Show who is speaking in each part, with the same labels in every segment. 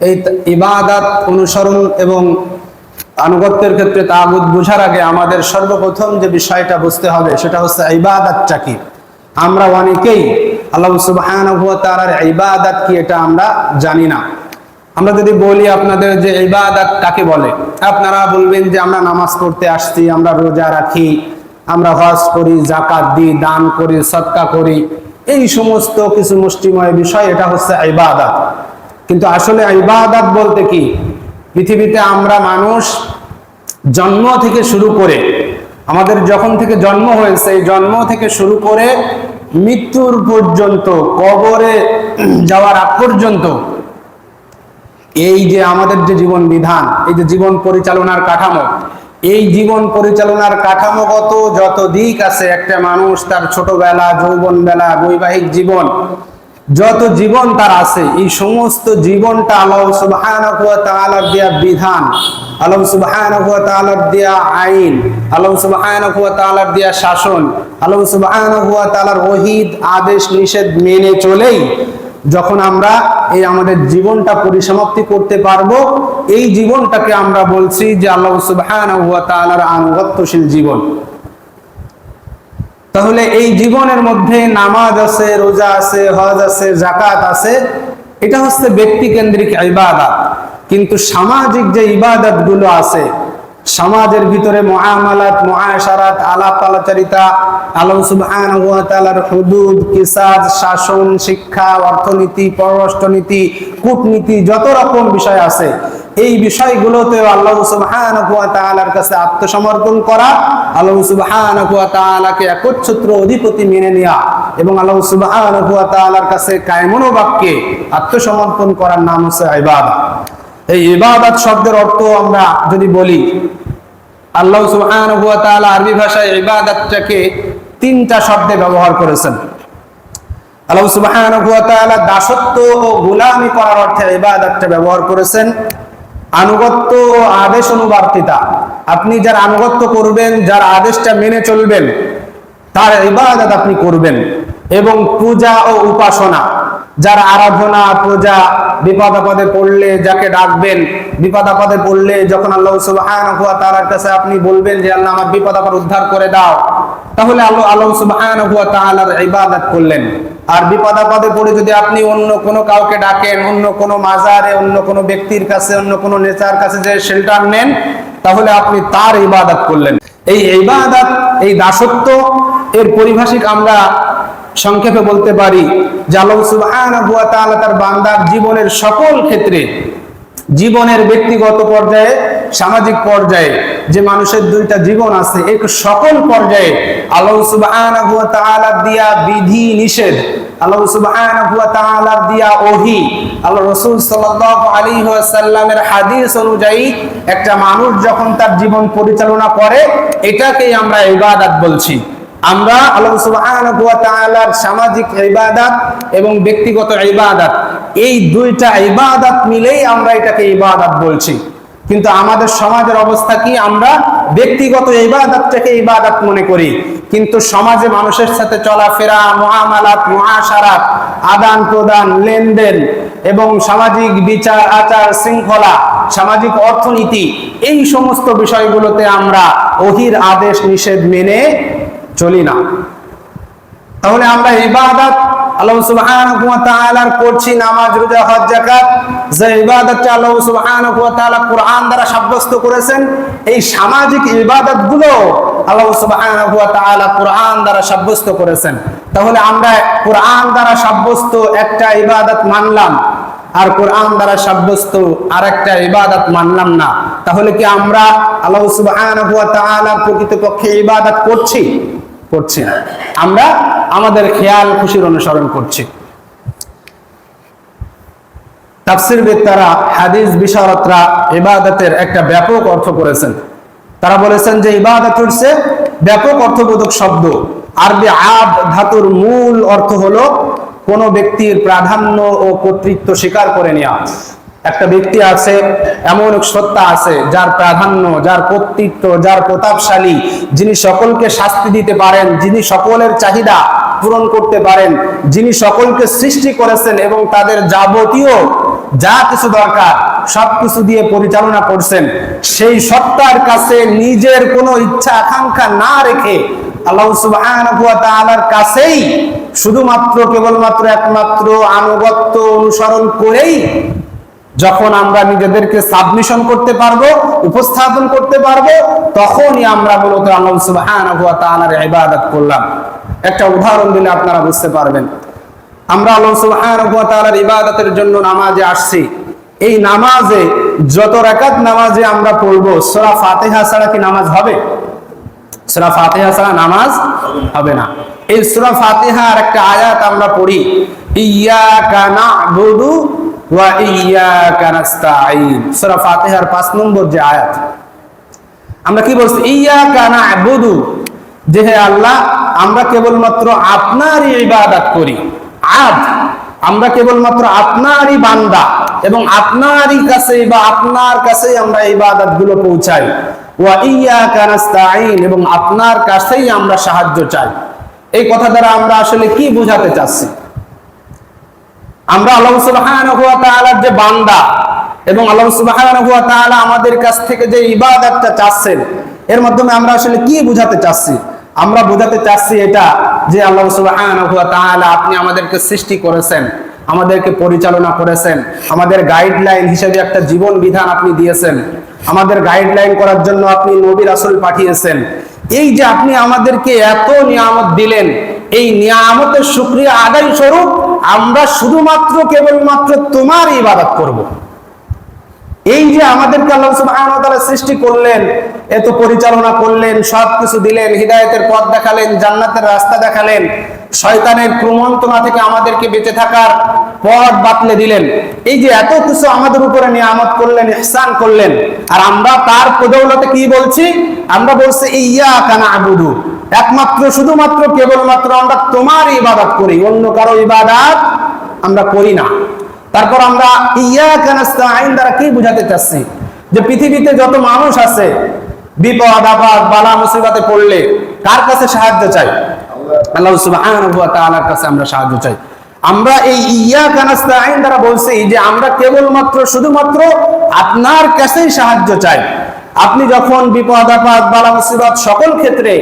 Speaker 1: এই ইবাদত অনুসরণ এবং আনুগত্যের ক্ষেত্রে তাগুত বোঝার আগে আমাদের সর্বপ্রথম যে বিষয়টা বুঝতে হবে সেটা হচ্ছে ইবাদতটা কি। আমরা অনেকেই আল্লাহ সুবহানাহু ওয়া তাআলার ইবাদত কি এটা আমরা জানি না। আমরা যদি বলি আপনাদের যে ইবাদত কাকে বলে, আপনারা বলবেন যে আমরা নামাজ পড়তে আসছি, আমরা রোজা রাখি, আমরা হজ করি, যাকাত দিই, দান করি, সদকা করি, এই সমস্ত কিছু মুষ্টিময় বিষয় এটা হচ্ছে ইবাদত। কিন্তু আসলে ইবাদত বলতে কি, পৃথিবীতে আমরা মানুষ জন্ম থেকে শুরু করে, আমাদের যখন থেকে জন্ম হয়েছে এই জন্ম থেকে শুরু করে মৃত্যুর পর্যন্ত, কবরে যাওয়ার আগ পর্যন্ত এই যে আমাদের যে জীবন বিধান, এই যে জীবন পরিচালনার কাঠামো, এই জীবন পরিচালনার কাঠামোগত যত দিক আছে, একটা মানুষ তার ছোটবেলা, যৌবনবেলা, বৈবাহিক জীবন, যত জীবন তার আছে, এই সমস্ত জীবনটা আল্লাহ সুবহানাহু ওয়া তাআলার দেয়া বিধান, আল্লাহ সুবহানাহু ওয়া তাআলার দেয়া আইন, আল্লাহ সুবহানাহু ওয়া তাআলার দেয়া শাসন, আল্লাহ সুবহানাহু ওয়া তাআলার ওহীদ আদেশ নিষেধ মেনে চলেই যখন আমরা এই আমাদের জীবনটা পরিসমাপ্তি করতে পারবো, এই জীবনটাকে আমরা বলছি যে আল্লাহ সুবহানাহু ওয়া তাআলার আনুগত্যশীল জীবন। তাহলে এই জীবনের মধ্যে নামাজ আছে, রোজা আছে, হজ আছে, যাকাত আছে, এটা হচ্ছে ব্যক্তি কেন্দ্রিক ইবাদত। কিন্তু সামাজিক যে ইবাদত গুলো আছে, সমাজের ভিতরে মুআমালাত, মুআশারাত, আলাপ আলাপচারিতা, আল্লাহ সুবহানাহু ওয়া তাআলার হুদুদ, কিসাস, শাসন, শিক্ষা, অর্থনীতি, পররাষ্ট্রনীতি, কূটনীতি, যত রকম বিষয় আছে, এই বিষয়গুলোতে আল্লাহ সুবহানাহু ওয়া তাআলার কাছে আত্মসমর্পণ করা, আল্লাহ সুবহানাহু ওয়া তাআলাকে একচ্ছত্র অধিপতি মেনে নেওয়া এবং আল্লাহ সুবহানাহু ওয়া তাআলার কাছে কায়মনো বাক্যে আত্মসমর্পণ করার নাম হচ্ছে ইবাদত। এই ইবাদত শব্দের অর্থ আমরা যদি বলি, আল্লাহ সুবহানাহু ওয়া তাআলা আরবি ভাষায় ইবাদতটাকে তিনটা শব্দে ব্যবহার করেছেন। আল্লাহ সুবহানাহু ওয়া তাআলা দাসত্ব ও গোলামি করার অর্থে ইবাদতটা ব্যবহার করেছেন। আনুগত্য ও আদেশ অনুবর্তিতা, আপনি যার আনুগত্য করবেন, যার আদেশটা মেনে চলবেন, তার ইবাদত আপনি করবেন। এবং পূজা ও উপাসনা, যার আরাধনা, পূজা, বিপদ আপদে পড়লে যাকে ডাকবেন, বিপদ আপদে পড়লে যখন আল্লাহ সুবহানাহু ওয়া তাআলার কাছে আপনি বলবেন যে আল্লাহ আমার বিপদ আপদ উদ্ধার করে দাও, তাহলে আল্লাহ সুবহানাহু ওয়া তাআলার ইবাদত করলেন। আর বিপদ আপদে পড়ে যদি আপনি অন্য কোনো কাউকে ডাকেন, অন্য কোনো মাজারে, অন্য কোনো ব্যক্তির কাছে, অন্য কোনো নেতার কাছে যে শেল্টার নেন, তাহলে আপনি তার ইবাদত করলেন। এই ইবাদত, এই দাসত্ব, এর পরিভাষিক আমরা সংক্ষেপে বলতে পারি যে আল্লাহ সুবহানাহু ওয়া তাআলা তার বান্দার জীবনের সকল ক্ষেত্রে, জীবনের ব্যক্তিগত পর্যায়ে, সামাজিক পর্যায়ে, যে মানুষের দুইটা জীবন আছে, এই সকল পর্যায়ে আল্লাহ সুবহানাহু ওয়া তাআলার দিয়া বিধি নিষেধ, আল্লাহ সুবহানাহু ওয়া তাআলার দিয়া ওহী, আল্লাহ রাসূল সাল্লাল্লাহু আলাইহি ওয়াসাল্লামের হাদিস অনুযায়ী একটা মানুষ যখন তার জীবন পরিচালনা করে, এটাকেই আমরা ইবাদত বলছি। আমরা আল্লাহ সুবহানাহু ওয়া তাআলার সামাজিক ইবাদত এবং ব্যক্তিগত ইবাদত, এই দুইটা ইবাদত মিলেই আমরা এটাকে ইবাদত বলছি। কিন্তু আমাদের সমাজের অবস্থা কি, আমরা ব্যক্তিগত ইবাদতটাকে ইবাদত মনে করি, কিন্তু সমাজে মানুষের সাথে চলাফেরা, মুআমালাত, মুআশারাত, আদান প্রদান, লেনদেন এবং সামাজিক বিচার আচার শৃঙ্খলা, সামাজিক অর্থনীতি, এই সমস্ত বিষয়গুলোতে আমরা ওহীর আদেশ নিষেধ মেনে চলি না। তাহলে আমরা ইবাদত আল্লাহ সুবহানাহু ওয়া তাআলার করছি, নামাজ, রোজা, হজ, যাকাত, যে ইবাদতটা আল্লাহ সুবহানাহু ওয়া তাআলা কোরআন দ্বারা সাব্যস্ত করেছেন, এই সামাজিক ইবাদতগুলো আল্লাহ সুবহানাহু ওয়া তাআলা কোরআন দ্বারা সাব্যস্ত করেছেন। তাহলে আমরা কোরআন দ্বারা সাব্যস্ত একটা ইবাদত মানলাম, আর কোরআন দ্বারা সাব্যস্ত আরেকটা ইবাদত মানলাম না, তাহলে কি আমরা আল্লাহ সুবহানাহু ওয়া তাআলার প্রকৃতপক্ষে ইবাদত করছি? করছি না, আমরা আমাদের খেয়াল খুশির অনুসরণ করছি। তাফসীরবিদরা, হাদিস বিশারদরা ইবাদতের একটা ব্যাপক অর্থ করেছেন। তারা বলেছেন যে ইবাদত হচ্ছে ব্যাপক অর্থবোধক শব্দ। আরবি আব ধাতুর মূল অর্থ হলো কোন ব্যক্তির প্রাধান্য ও কর্তৃত্ব স্বীকার করে নেওয়া। একটা ব্যক্তি আছে, এমন এক সত্তা আছে যার প্রাধান্য, যার কর্তৃত্ব, যার প্রতাপশালী, যিনি সকলকে শাস্তি দিতে পারেন, যিনি সকলের চাহিদা পূরণ করতে পারেন, যিনি সকলকে সৃষ্টি করেছেন এবং তাদের যাবতীয় যা কিছু দরকার সবকিছু দিয়ে পরিচালনা করছেন, সেই সত্তার কাছে নিজের কোনো ইচ্ছা আকাঙ্ক্ষা না রেখে আল্লাহ সুবহানাহু ওয়া তাআলার কাছেই শুধুমাত্র কেবলমাত্র একমাত্র আনুগত্য অনুসরণ করেই যখন আমরা নিজেদেরকে সাবমিশন করতে পারবো, উপস্থাপন করতে পারবো, তখনই আমরা মূলত আল্লাহ সুবহানাহু ওয়া তাআলার ইবাদত করলাম। একটা উদাহরণ দিলে আপনারা বুঝতে পারবেন। আমরা আল্লাহ সুবহানাহু ওয়া তাআলার ইবাদতের জন্য নামাজে আসছি। এই নামাজে যত রাকাত নামাজে আমরা পড়বো, সূরা ফাতিহা ছাড়া কি নামাজ হবে? সূরা ফাতিহা ছাড়া নামাজ হবে না। এই সূরা ফাতিহার একটা আয়াত আমরা পড়ি, ইয়্যাকা না'বুদু ওয়া ইয়্যাকা নাস্তাঈন। সূরা ফাতিহার 5 নম্বর যে আয়াত, আমরা কি বলছি? ইয়্যাকা না'বুদু, যে হে আল্লাহ, আমরা কেবলমাত্র আপনারই ইবাদত করি। আমরা কেবলমাত্র আপনারই বান্দা এবং আপনারই কাছে বা আপনার কাছেই আমরা ইবাদত গুলো পৌঁছাই। ওয়া ইয়্যাকা নাস্তাঈন, এবং আপনার কাছেই আমরা সাহায্য চাই। এই কথা দ্বারা আমরা আসলে কি বোঝাতে চাচ্ছি? আমরা আল্লাহ সুবহানাহু ওয়া তাআলার যে বান্দা এবং আল্লাহ সুবহানাহু ওয়া তাআলা আমাদের কাছ থেকে যে ইবাদতটা চাচ্ছেন, এর মাধ্যমে আমরা আসলে কি বোঝাতে চাচ্ছি? আমরা বোঝাতে চাচ্ছি এটা যে আল্লাহ সুবহানাহু ওয়া তাআলা আপনি আমাদেরকে সৃষ্টি করেছেন, আমাদেরকে পরিচালনা করেছেন, আমাদের গাইডলাইন হিসেবে একটা জীবন বিধান আপনি দিয়েছেন, আমাদের গাইডলাইন করার জন্য আপনি নবী রাসূল পাঠিয়েছেন। এই যে আপনি আমাদেরকে এত নিয়ামত দিলেন, এই নিয়ামতের শুকরিয়া আদায় স্বরূপ আমরা শুধুমাত্র কেবলমাত্র তোমার ইবাদত করব। এই যে আমাদেরকে আল্লাহ সুবহানাহু ওয়া তাআলা সৃষ্টি করলেন, এত পরিচালনা করলেন, সবকিছু দিলেন, হিদায়াতের পথ দেখালেন, জান্নাতের রাস্তা দেখালেন, শয়তানের কুমন্ত্রণা থেকে আমাদেরকে বেঁচে থাকার পথ বাতলে দিলেন। এই যে এত কিছু আমাদের উপরে নিয়ামত করলেন, ইহসান করলেন, আর আমরা তার বদৌলতে কি বলছি? আমরা বলছি ইয়্যাকা না'বুদু, একমাত্র শুধুমাত্র কেবলমাত্র আমরা তোমার ইবাদত করি, অন্য কারো ইবাদত আমরা করি না। তারপর আমরা ইয়্যাকা নাস্তাঈন দ্বারা কি বুঝাতে চাচ্ছি? যে পৃথিবীতে যত মানুষ আছে, বিপদ আপদ বালা মুসিবতে পড়লে কার কাছে সাহায্য চাই? আল্লাহ সুবহানাহু ওয়া তাআলার কাছে আমরা সাহায্য চাই। আমরা এই ইয়্যাকা নাস্তাঈন দ্বারা বলছি যে আমরা কেবলমাত্র শুধুমাত্র আপনার কাছেই সাহায্য চাই। আপনি যখন বিপদ আপদ বালা মুসিবত সকল ক্ষেত্রে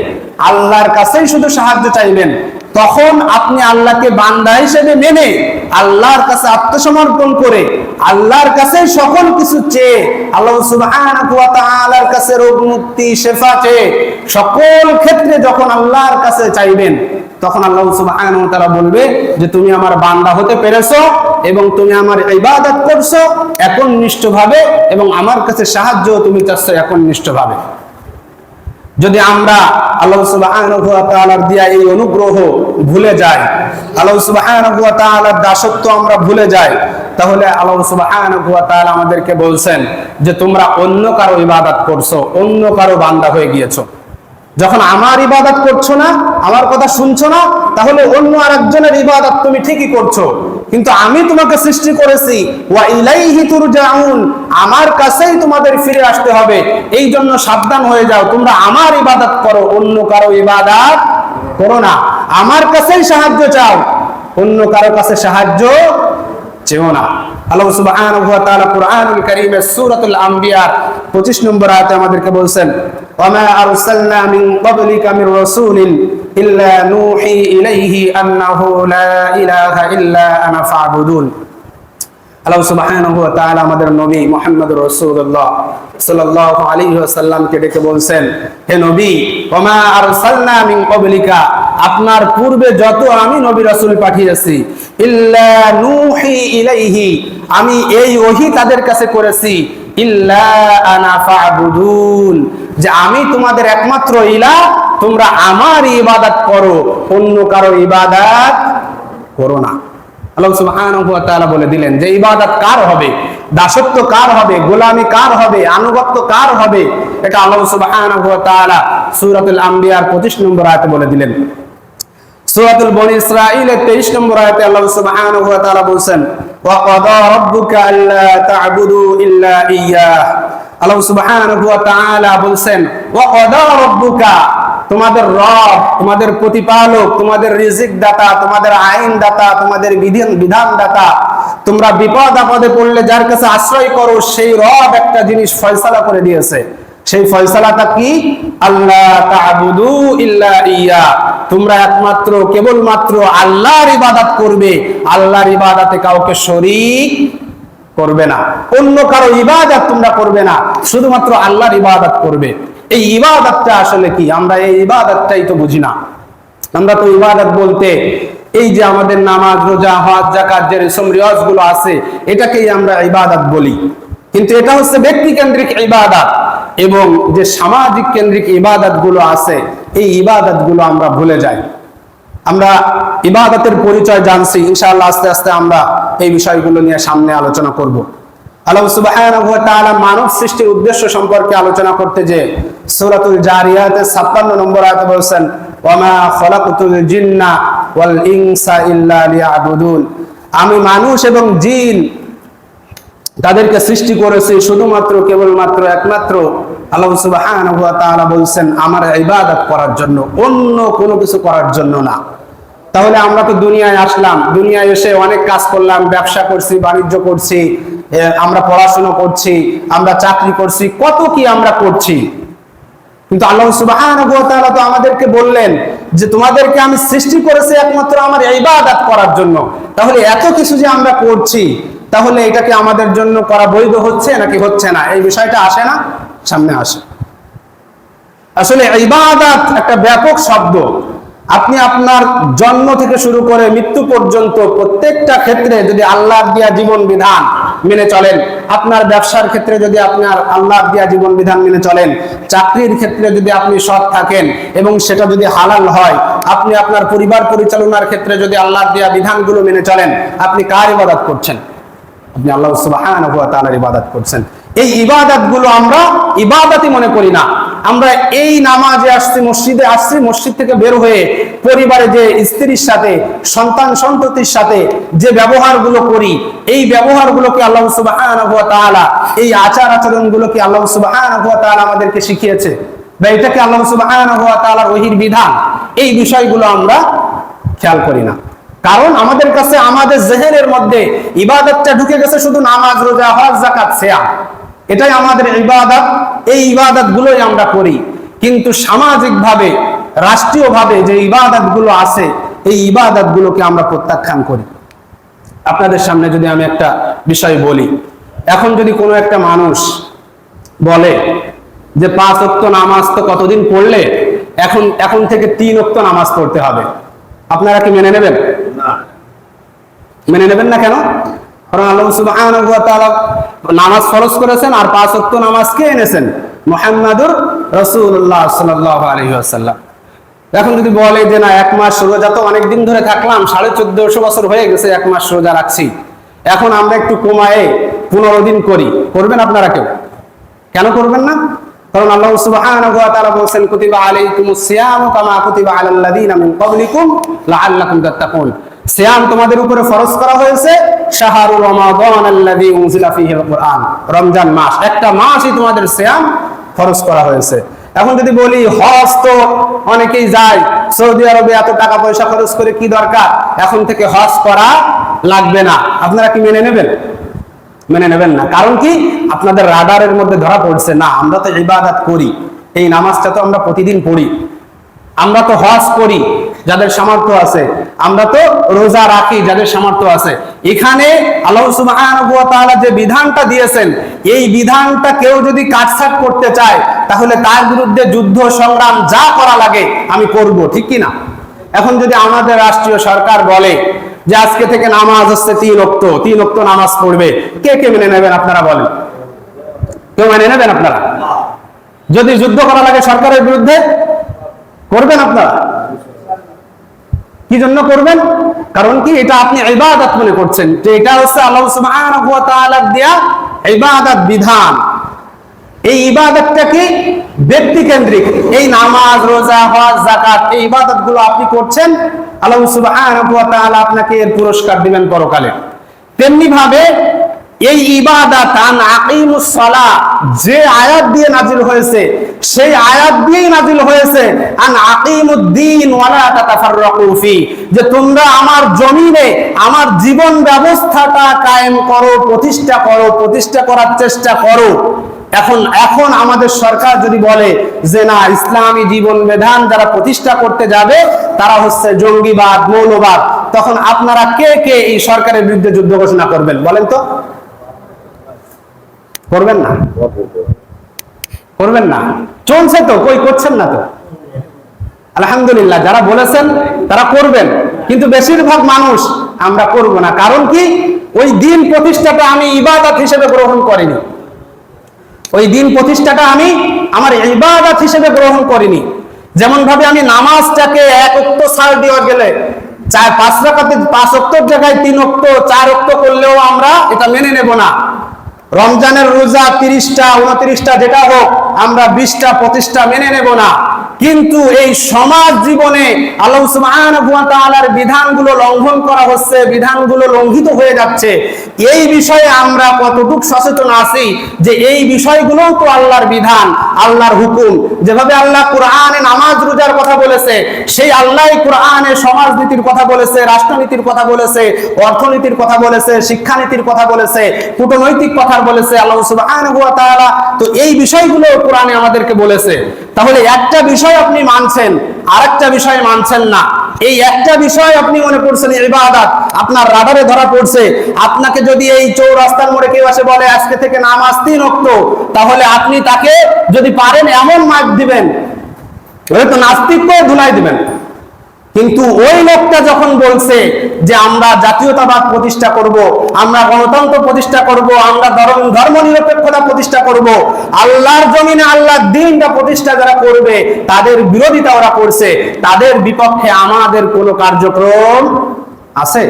Speaker 1: আল্লাহর কাছেই শুধু সাহায্য চাইবেন, তখন আপনি আল্লাহকে বান্দা হিসেবে মেনে আল্লাহর কাছে আত্মসমর্পণ করে আল্লাহর কাছে সকল কিছু চেয়ে আল্লাহ সুবহানাহু ওয়া তাআলার কাছে রোগ মুক্তি শেফা চেয়ে সকল ক্ষেত্রে যখন আল্লাহর কাছে চাইবেন, তখন আল্লাহ সুবহানাহু ওয়া তাআলা বলবে যে তুমি আমার বান্দা হতে পেরেছো এবং তুমি আমার ইবাদত করছো একনিষ্ঠভাবে এবং আমার কাছে সাহায্য তুমি চাচ্ছ একনিষ্ঠভাবে। যদি আমরা আল্লাহ সুবহানাহু ওয়া তাআলার দিয়া এই অনুগ্রহ ভুলে যাই, আল্লাহ সুবহানাহু ওয়া তাআলার দাসত্ব আমরা ভুলে যাই, তাহলে আল্লাহ সুবহানাহু ওয়া তাআলা আমাদেরকে বলছেন যে তোমরা অন্য কারো ইবাদত করছো, অন্য কারো বান্দা হয়ে গিয়েছো। যখন আমার ইবাদত করছো না, আমার কথা শুনছো না, তাহলে অন্য আরেকজনের ইবাদত তুমি ঠিকই করছো, কিন্তু আমি তোমাকে সৃষ্টি করেছি, ওয়া ইলাইহি তুরজাউন, আমার কাছেই তোমাদের ফিরে আসতে হবে। এই জন্য সাবধান হয়ে যাও, তোমরা আমার ইবাদত করো, অন্য কারো ইবাদত করো না। আমার কাছেই সাহায্য চাও, অন্য কারো কাছে সাহায্য চেও না। আল্লাহ সুবহানাহু ওয়া তাআলা কুরআনুল কারীমের সূরাতুল আম্বিয়ার 25 নম্বর আয়াতে আমাদেরকে বলছেন, ওয়া মা আরসালনা মিন ক্বাবলিকা মির রাসূলিন ইল্লা নূহি ইলাইহি আন্নাহু লা ইলাহা ইল্লা আনা ফা'বুদুন। আল্লাহ সুবহানাহু ওয়া তাআলা আমাদের নবী মুহাম্মদুর রাসূলুল্লাহ সাল্লাল্লাহু আলাইহি ওয়াসাল্লামকে ডেকে বলছেন, হে নবী, ওয়া মা আরসালনা মিন ক্বাবলিকা, আপনার পূর্বে যত আমি নবী রাসূল পাঠিয়েছি, ইল্লা নূহি ইলাইহি, আমি এই ওহী তাদের কাছে করেছি, ইল্লা আনা ফা'বুদুন, যে আমি তোমাদের একমাত্র ইলাহ, তোমরা আমার ইবাদত করো, অন্য কারো ইবাদত করো না। আল্লাহ সুবহানাহু ওয়া তাআলা বলে দিলেন যে ইবাদত কার হবে, দাসত্ব কার হবে, গোলামি কার হবে, আনুগত্য কার হবে, এটা আল্লাহ সুবহানাহু ওয়া তাআলা সূরাতুল আম্বিয়ার 25 নম্বর আয়াতে বলে দিলেন। সূরাতুল বনী ইসরাঈলের 23 নম্বর আয়াতে আল্লাহ সুবহানাহু ওয়া তাআলা বলেন, ওয়া ক্বাদা রাব্বুকা আল্লা তা'বুদু ইল্লা ইয়্যাহ। আল্লাহ সুবহানাহু ওয়া তাআলা বলেন, ওয়া ক্বাদা রাব্বুকা, তোমাদের রব, তোমাদের প্রতিপালক, তোমাদের রিজিক দাতা, তোমাদের আইন দাতা, তোমাদের বিধান দাতা, তোমরা বিপদ আপদে পড়লে যার কাছে আশ্রয় করো, সেই রব একটা জিনিস ফয়সালা করে দিয়েছে। সেই ফয়সালাটা কি? আল্লাহ তা'বুদু ইল্লা ইয়া, তোমরা একমাত্র কেবলমাত্র আল্লাহর ইবাদত করবে, আল্লাহর ইবাদতে কাউকে শরীক করবে না, অন্য কারো ইবাদত তোমরা করবে না, শুধুমাত্র আল্লাহর ইবাদত করবে। এই ইবাদতটা আসলে কি? আমরা এই ইবাদতটাই তো বুঝি না। আমরা তো ইবাদত বলতে এই যে আমাদের নামাজ, রোজা, হজ, যাকাত, যে রেশম রিওয়াজ গুলো আছে, এটাকেই আমরা ইবাদত বলি। কিন্তু এটা হচ্ছে ব্যক্তি কেন্দ্রিক ইবাদত, এবং যে সামাজিক কেন্দ্রিক ইবাদত গুলো আছে, এই ইবাদত গুলো আমরা ভুলে যাই। আমরা ইবাদতের পরিচয় জানছি, ইনশাআল্লাহ আস্তে আস্তে আমরা এই বিষয়গুলো নিয়ে সামনে আলোচনা করব। আল্লাহ সুবহানাহু ওয়া তাআলা মানব সৃষ্টির উদ্দেশ্য সম্পর্কে আলোচনা করতে যে সূরাতুল জারিয়াতের 56 নম্বর আয়াতে বলেছেন, ওয়া মা খালাকতুল জিন্না ওয়াল ইনসা ইল্লা লিয়াবুদুন, আমি মানুষ এবং জিন তাদেরকে সৃষ্টি করেছি শুধুমাত্র কেবলমাত্র একমাত্র আল্লাহ সুবহানাহু ওয়া তাআলা বলছেন আমার ইবাদত করার জন্য, অন্য কোনো কিছু করার জন্য না। তাহলে আমরা তো দুনিয়ায় আসলাম, দুনিয়ায় এসে অনেক কাজ করলাম, ব্যবসা করছি, বাণিজ্য করছি, আমরা পড়াশোনা করছি, আমরা চাকরি করছি, কত কি আমরা করছি। কিন্তু আল্লাহ সুবহানাহু ওয়া তাআলা তো আমাদেরকে বললেন যে তোমাদেরকে আমি সৃষ্টি করেছি একমাত্র আমার ইবাদত করার জন্য। তাহলে এত কিছু যে আমরা করছি, তাহলে এটাকে আমাদের জন্য করা বৈধ হচ্ছে নাকি হচ্ছে না? এই বিষয়টা আসে না, সামনে আসে। আসলে ইবাদত একটা ব্যাপক শব্দ। আপনি আপনার জন্ম থেকে শুরু করে মৃত্যু পর্যন্ত প্রত্যেকটা ক্ষেত্রে যদি আল্লাহর দেয়া জীবন বিধান মেনে চলেন, আপনার ব্যবসার ক্ষেত্রে যদি আপনার আল্লাহর দেয়া জীবন বিধান মেনে চলেন, চাকরির ক্ষেত্রে যদি আপনি সৎ থাকেন এবং সেটা যদি হালাল হয়, আপনি আপনার পরিবার পরিচালনার ক্ষেত্রে যদি আল্লাহর দেয়া বিধানগুলো মেনে চলেন, আপনি কার ইবাদত করছেন? আপনি আল্লাহ সুবহানাহু ওয়া তাআলার ইবাদত করছেন। এই ইবাদতগুলো আমরা ইবাদতই মনে করি না। আমরা এই নামাজে আসছি, মসজিদে আসছি, মসজিদ থেকে বের হয়ে পরিবারে যে স্ত্রীর সাথে, সন্তান সন্ততির সাথে যে ব্যবহারগুলো করি, এই ব্যবহারগুলোকে আল্লাহ সুবহানাহু ওয়া তাআলা, এই আচার আচরণগুলোকে আল্লাহ সুবহানাহু ওয়া তাআলা আমাদেরকে শিখিয়েছে, বা এটাকে আল্লাহ সুবহানাহু ওয়া তাআলার ওহীর বিধান, এই বিষয়গুলো আমরা খেয়াল করি না। কারণ আমাদের কাছে, আমাদের জেহেনের মধ্যে ইবাদতটা ঢুকে গেছে শুধু নামাজ, রোজা, হজ, যাকাত, সিয়াম, এটাই আমাদের ইবাদত। এই ইবাদত গুলোই আমরা করি। কিন্তু সামাজিক ভাবে, রাষ্ট্রীয় ভাবে যে ইবাদত গুলো আছে, এই ইবাদত গুলোকে আমরা প্রত্যাখ্যান করি। আপনাদের সামনে যদি আমি একটা বিষয় বলি, এখন যদি কোনো একটা মানুষ বলে যে 5 ওয়াক্ত নামাজ তো কতদিন পড়লে, এখন থেকে 3 ওয়াক্ত নামাজ পড়তে হবে, আপনারা কি মেনে নেবেন? না, মেনে নেবেন না। কেন? কারণ আল্লাহ সুবহানাহু ওয়া তাআলা নামাজ ফরজ করেছেন, আর 5 ওয়াক্ত নামাজ কে এনেছেন? মুহাম্মাদুর রাসূলুল্লাহ সাল্লাল্লাহু আলাইহি ওয়াসাল্লাম। এখন যদি বলে যে না, 1 মাস রোজা তো অনেক দিন ধরে থাকলাম, 1450 বছর হয়ে গেছে 1 মাস রোজা রাখছি, এখন আমরা একটু কমায়ে 15 দিন করি, করবেন আপনারা কেউ? কেন করবেন না? কারণ আল্লাহ সুবহানাহু ওয়া তাআলা বলেছেন, কুতিবা আলাইকুমুস সিয়ামু কামা কুতিবা আলাল লাযিনা মিন ক্বাবলিকুম লাআল্লাকুম তাত্তাকুন, সিয়াম তোমাদের উপরে ফরজ করা হয়েছে, শাহরু রমাদান আল্লাযী উনজিলা ফীহিল কুরআন, রমজান মাস, একটা মাসই তোমাদের সিয়াম ফরজ করা হয়েছে। এখন যদি বলি হজ তো অনেকেই যায়, সৌদি আরবে এত টাকা পয়সা খরচ করে কি দরকার, এখন থেকে হজ করা লাগবে না, আপনারা কি মেনে নেবেন? মেনে নেবেন না। কারণ কি? আপনাদের রাডারের মধ্যে ধরা পড়ছে, না আমরা তো ইবাদত করি, এই নামাজটা তো আমরা প্রতিদিন পড়ি, আমরা তো হজ করি যাদের সামর্থ্য আছে, আমরা তো রোজা রাখি যাদের সামর্থ্য আছে। এখানে আল্লাহ সুবহানাহু ওয়া তাআলা যে বিধানটা দিয়েছেন, এই বিধানটা কেউ যদি কাটছাট করতে চায়, তাহলে তার বিরুদ্ধে যুদ্ধ সংগ্রাম যা করা লাগে আমি করব, ঠিক কি না? এখন যদি আমাদের রাষ্ট্রীয় সরকার বলে যে আজকে থেকে নামাজ হচ্ছে 3 ওয়াক্ত নামাজ পড়বে, কে কে মেনে নেবেন আপনারা বলেন? কেউ মেনে নেবেন আপনারা? যদি যুদ্ধ করা লাগে সরকারের বিরুদ্ধে, করবেন আপনারা? কি জন্য করবেন? কারণ কি? এটা আপনি ইবাদত মনে করছেন, যে এটা হচ্ছে আল্লাহ সুবহানাহু ওয়া তাআলার দেয়া ইবাদত বিধান। এই ইবাদতটা কি? ব্যক্তি কেন্দ্রিক। এই নামাজ, রোজা, হজ, যাকাত, এই ইবাদতগুলো আপনি করছেন, আল্লাহ সুবহানাহু ওয়া তাআলা আপনাকে এর পুরস্কার দিবেন পরকালে। তেমনি ভাবে এই ইবাদাত আন আকিমুস সালাহ যে আয়াত দিয়ে নাজিল হয়েছে, সেই আয়াত দিয়েই নাজিল হয়েছে আন আকিমুদ্দিন ওয়ালা তাতাফাররাকু ফি, যে তোমরা আমার জমিনে আমার জীবন ব্যবস্থাটা কায়েম করো, প্রতিষ্ঠা করার চেষ্টা করো। এখন আমাদের সরকার যদি বলে যে না, ইসলামী জীবন বিধান যারা প্রতিষ্ঠা করতে যাবে তারা হচ্ছে জঙ্গিবাদ, মৌলবাদ, তখন আপনারা কে কে এই সরকারের বিরুদ্ধে যুদ্ধ ঘোষণা করবেন বলেন তো? করবেন না? করবেন না? চলছে তো, কই করছেন না তো। আলহামদুলিল্লাহ, যারা বলেছেন তারা করবেন, কিন্তু বেশিরভাগ মানুষ আমরা করব না। কারণ কি? ওই দিন প্রতিষ্ঠাটা আমি ইবাদত হিসেবে গ্রহণ করিনি। ওই দিন প্রতিষ্ঠাটা আমি আমার ইবাদত হিসেবে গ্রহণ করিনি। যেমন ভাবে আমি নামাজটাকে এক ওয়াক্ত ছাড় দেওয়া গেলে, 5 রাকাতে 5 ওয়াক্তের জায়গায় 3 ওয়াক্ত 4 ওয়াক্ত করলেও আমরা এটা মেনে নেব না। রমজানের রোজা 30টা 29টা যেটা হোক, আমরা 20টা 25টা মেনে নেব না। কিন্তু এই সমাজ জীবনে আল্লাহ সুবহানাহু ওয়া তাআলার বিধানগুলো লঙ্ঘন করা হচ্ছে, বিধানগুলো লঙ্ঘিত হয়ে যাচ্ছে, এই বিষয়ে আমরা কতটুকু সচেতন আছি যে এই বিষয়গুলো তো আল্লাহর বিধান, আল্লাহর হুকুম। যেভাবে আল্লাহ কোরআনে নামাজ রোজার কথা বলেছে, সেই আল্লাহই কোরআনে সমাজনীতির কথা বলেছে, রাষ্ট্রনীতির কথা বলেছে, অর্থনীতির কথা বলেছে, শিক্ষানীতির কথা বলেছে, কূটনৈতিক কথা বলেছে আল্লাহ সুবহানাহু ওয়া তাআলা। তো এই বিষয়গুলো কোরআনে আমাদেরকে বলেছে। তাহলে একটা বিষয় আপনি মানছেন, আরেকটা বিষয় মানছেন না। এই একটা বিষয় আপনি মনে করছেন ইবাদত, আপনার রাডারে ধরা পড়ছে। আপনাকে যদি এই চৌরাস্তার মোড়ে কেউ এসে বলে আজকে থেকে নামাজ 3 ওয়াক্ত, তাহলে আপনি তাকে যদি পারেন এমন মাইক দিবেন, হয়তো নাস্তিককে ধুলাই দিবেন। কিন্তু ওই লোকটা যখন বলছে যে আমরা জাতীয়তাবাদ প্রতিষ্ঠা করব, আমরা গণতন্ত্র প্রতিষ্ঠা করব, আমরা ধর্মনিরপেক্ষতা প্রতিষ্ঠা করব, আল্লাহর জমিনে আল্লাহর দ্বীনটা প্রতিষ্ঠা যারা করবে তাদের বিরোধিতা ওরা করছে, তাদের বিপক্ষে আমাদের কোনো কার্যক্রম আছে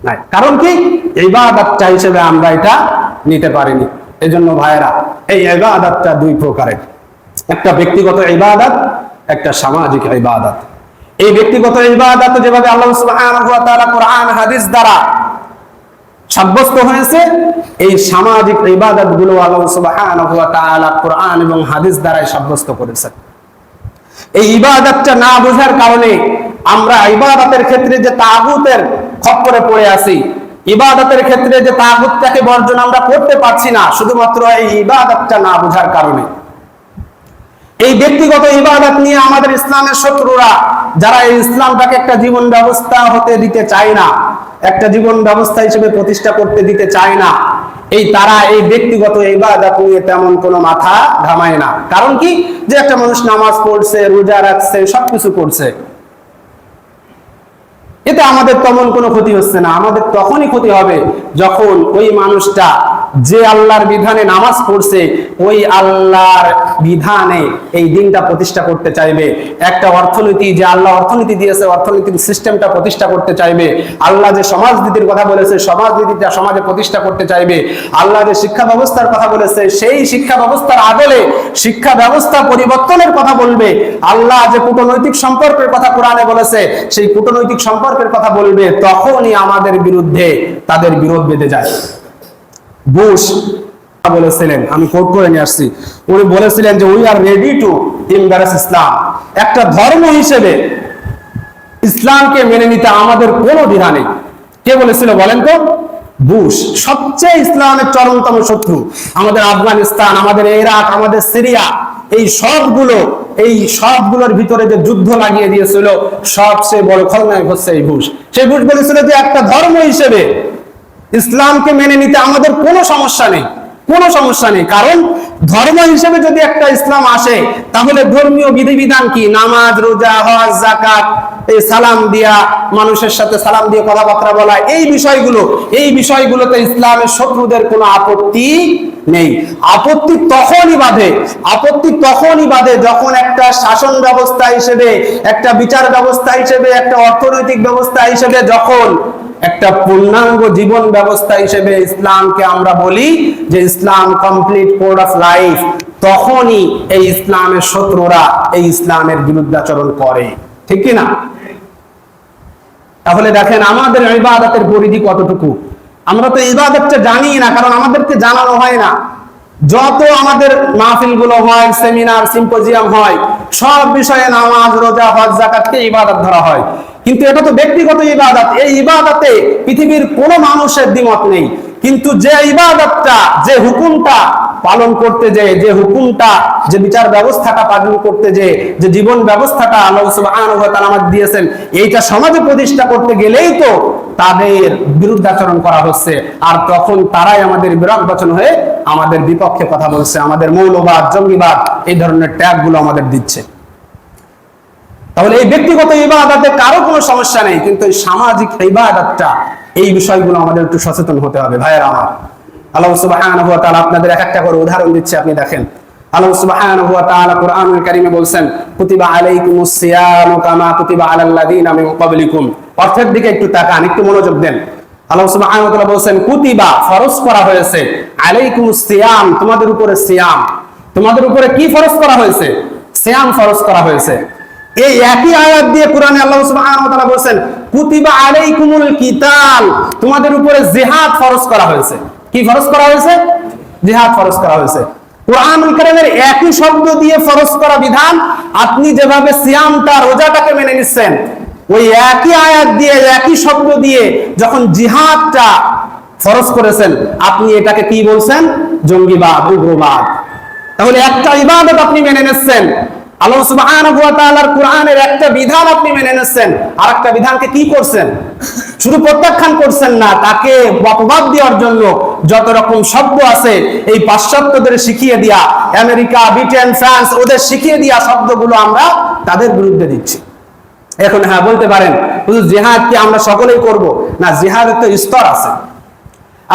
Speaker 1: নাই। কারণ কি? ইবাদতটা হিসেবে আমরা এটা নিতে পারিনি। এজন্য ভাইরা, এই ইবাদতটা 2 প্রকারের, একটা ব্যক্তিগত ইবাদত, একটা সামাজিক ইবাদত। এই ব্যক্তিগত ইবাদত যেভাবে আল্লাহ সুবহানাহু ওয়া তাআলা কোরআন হাদিস দ্বারা সাব্যস্ত হয়েছে, এই সামাজিক ইবাদতগুলো আল্লাহ সুবহানাহু ওয়া তাআলা কোরআন এবং হাদিস দ্বারাই সাব্যস্ত করেছেন। এই ইবাদতটা না বোঝার কারণে আমরা ইবাদতের ক্ষেত্রে যে তাগুতের খপ্পরে পড়ে আছি, ইবাদতের ক্ষেত্রে যে তাগুতটাকে বর্জন আমরা করতে পারছি না, শুধুমাত্র এই ইবাদতটা না বোঝার কারণে। এই ব্যক্তিগত ইবাদত নিয়ে আমাদের ইসলামের শত্রুরা, যারা এই ইসলামটাকে একটা জীবন ব্যবস্থা হতে দিতে চায় না, একটা জীবন ব্যবস্থা হিসেবে প্রতিষ্ঠা করতে দিতে চায় না, তারা এই ব্যক্তিগত ইবাদত নিয়ে তেমন কোনো মাথা ঘামায় না। কারণ কি? যে একটা মানুষ নামাজ পড়ছে, রোজা রাখছে, সবকিছু করছে, এতে আমাদের তেমন কোনো ক্ষতি হচ্ছে না। আমাদের তখনই ক্ষতি হবে যখন ওই মানুষটা যে আল্লাহর বিধানে নামাজ পড়ছে, ওই আল্লাহর বিধানে এই দিনটা প্রতিষ্ঠা করতে চাইবে। একটা অর্থনীতি, যে আল্লাহ অর্থনীতি দিয়েছে, অর্থনীতির সিস্টেমটা প্রতিষ্ঠা করতে চাইবে। আল্লাহ যে সমাজনীতির কথা বলেছে, সমাজনীতিটা সমাজে প্রতিষ্ঠা করতে চাইবে। আল্লাহ যে শিক্ষা ব্যবস্থার কথা বলেছে, সেই শিক্ষা ব্যবস্থার আদলে শিক্ষা ব্যবস্থা পরিবর্তনের কথা বলবে। আল্লাহ যে কূটনৈতিক সম্পর্কের কথা কোরআনে বলেছে, সেই কূটনৈতিক সম্পর্কের কথা বলবে। তখনই আমাদের বিরুদ্ধে তাদের বিরোধ বেঁধে যায়। বুশ বলেছিলেন, আমি কোট করে নিয়ে আসছি, উনি বলেছিলেন যে we are ready to embrace Islam. একটা ধর্ম হিসেবে ইসলামকে মেনে নিতে আমাদের কোনো দ্বিধা নেই। কে বলেছিল বলেন তো? বুশ। সবচেয়ে ইসলামের চরমতম শত্রু আমাদের আফগানিস্তান, আমাদের ইরাক, আমাদের সিরিয়া, এই সবগুলোর ভিতরে যে যুদ্ধ লাগিয়ে দিয়েছিল, সবচেয়ে বড় খলনায়ক হচ্ছে এই বুশ। সেই বুশ বলেছিল যে একটা ধর্ম হিসেবে ইসলামকে মেনে নিতে আমাদের কোনো সমস্যা নেই, কোনো সমস্যা নেই। কারণ ধর্ম হিসেবে যদি একটা ইসলাম আসে, তাহলে ধর্মীয় বিধিবিধান কি? নামাজ, রোজা, হজ, যাকাত, এই সালাম দিয়া, মানুষের সাথে সালাম দিয়ে কথাবার্তা বলা, এই বিষয়গুলোতে ইসলামের শত্রুদের কোনো আপত্তি নেই। আপত্তি তখনই বাধে যখন একটা শাসন ব্যবস্থা হিসেবে, একটা বিচার ব্যবস্থা হিসেবে, একটা অর্থনৈতিক ব্যবস্থা হিসেবে, যখন একটা পূর্ণাঙ্গ জীবন ব্যবস্থা হিসেবে ইসলামকে আমরা বলি যে ইসলাম কমপ্লিট কোড অফ লাইফ, তখনই এই ইসলামের শত্রুরা এই ইসলামের বিরুদ্ধাচরণ করে। ঠিক কি না? তাহলে দেখেন আমাদের ইবাদতের পরিধি কতটুকু। আমরা তো ইবাদতটা জানি না, কারণ আমাদেরকে জানানো হয় না। যত আমাদের মাহফিল গুলো হয়, সেমিনার, সিম্পোজিয়াম হয়, সব বিষয়ে নামাজ, রোজা, হজ, যাকাতকে ইবাদত ধরা হয়। কিন্তু এটা তো ব্যক্তিগত ইবাদত। এই ইবাদতে পৃথিবীর কোনো মানুষের দ্বিমত নেই। কিন্তু যে ইবাদতটা, যে হুকুমটা পালন করতে যে, যে হুকুমটা, যে বিচার ব্যবস্থাটা পালন করতে যে জীবন ব্যবস্থাটা আল্লাহ সুবহানাহু ওয়া তাআলা আমাদের দিয়েছেন, এইটা সমাজে প্রতিষ্ঠা করতে গেলেই তো তাদের বিরুদ্ধাচরণ করা হচ্ছে। আর তখন তারাই আমাদের বিরোধাচরণ হয়ে আমাদের বিপক্ষে কথা বলছে, আমাদের মৌলবাদ, জঙ্গিবাদ এই ধরনের ট্যাগ গুলো আমাদের দিচ্ছে। তাহলে এই ব্যক্তিগত ইবাদতে কারো কোনো সমস্যা নেই, কিন্তু এই সামাজিক ইবাদতটা, এই বিষয়গুলো আমাদের একটু সচেতন হতে হবে ভাইয়েরা আমার। আল্লাহ সুবহানাহু ওয়া তাআলা আপনাদের একটা করে উদাহরণ দিচ্ছে, আপনি দেখেন। আল্লাহ সুবহানাহু ওয়া তাআলা কোরআনুল কারীমে বলছেন, কুতিবা আলাইকুমুস সিয়ামু কামা কুতিবা আলাল লাযিনা মিন ক্বাবলিকুম। অর্থের দিকে একটু তাকান, একটু মনোযোগ দেন। আল্লাহ সুবহানাহু ওয়া তাআলা বলছেন, কুতিবা, ফরজ করা হয়েছে, আলাইকুমুস সিয়াম, তোমাদের উপরে সিয়াম। তোমাদের উপরে কি ফরজ করা হয়েছে? সিয়াম ফরজ করা হয়েছে। এই একই আয়াত দিয়ে কোরআনে আল্লাহ সুবহানাহু ওয়া তাআলা বলেন, কুতিবা আলাইকুমুল কিতাল, তোমাদের উপরে জিহাদ ফরজ করা হয়েছে। কি ফরজ করা হয়েছে? জিহাদ ফরজ করা হয়েছে। কোরআনুল কারীমের একই শব্দ দিয়ে ফরজ করা বিধান, আপনি যেভাবে সিয়ামটা, রোজাটাকে মেনে নিচ্ছেন, ওই একই আয়াত দিয়ে, একই শব্দ দিয়ে যখন জিহাদটা ফরজ করেছেন, আপনি এটাকে কি বলছেন? জঙ্গিবাদ, উগ্রবাদ। তাহলে একটা ইবাদত আপনি মেনে নিচ্ছেন, আল্লাহ সুবহানাহু ওয়া তাআলার কোরআনের একটা বিধান আপনি মেনে নিচ্ছেন, আর একটা বিধানকে কি করছেন? শুধু প্রত্যাখ্যান করছেন না, তাকে অপবাদ দেওয়ার জন্য যত রকম শব্দ আছে, এই পাশ্চাত্যদের শিখিয়ে দিয়া, আমেরিকা, ব্রিটেন, ফ্রান্স, ওদের শিখিয়ে দিয়া শব্দগুলো আমরা তাদের বিরুদ্ধে দিচ্ছি। এখন হ্যাঁ বলতে পারেন, জিহাদ কি আমরা সকলেই করব? না, জিহাদের তো স্তর আছে।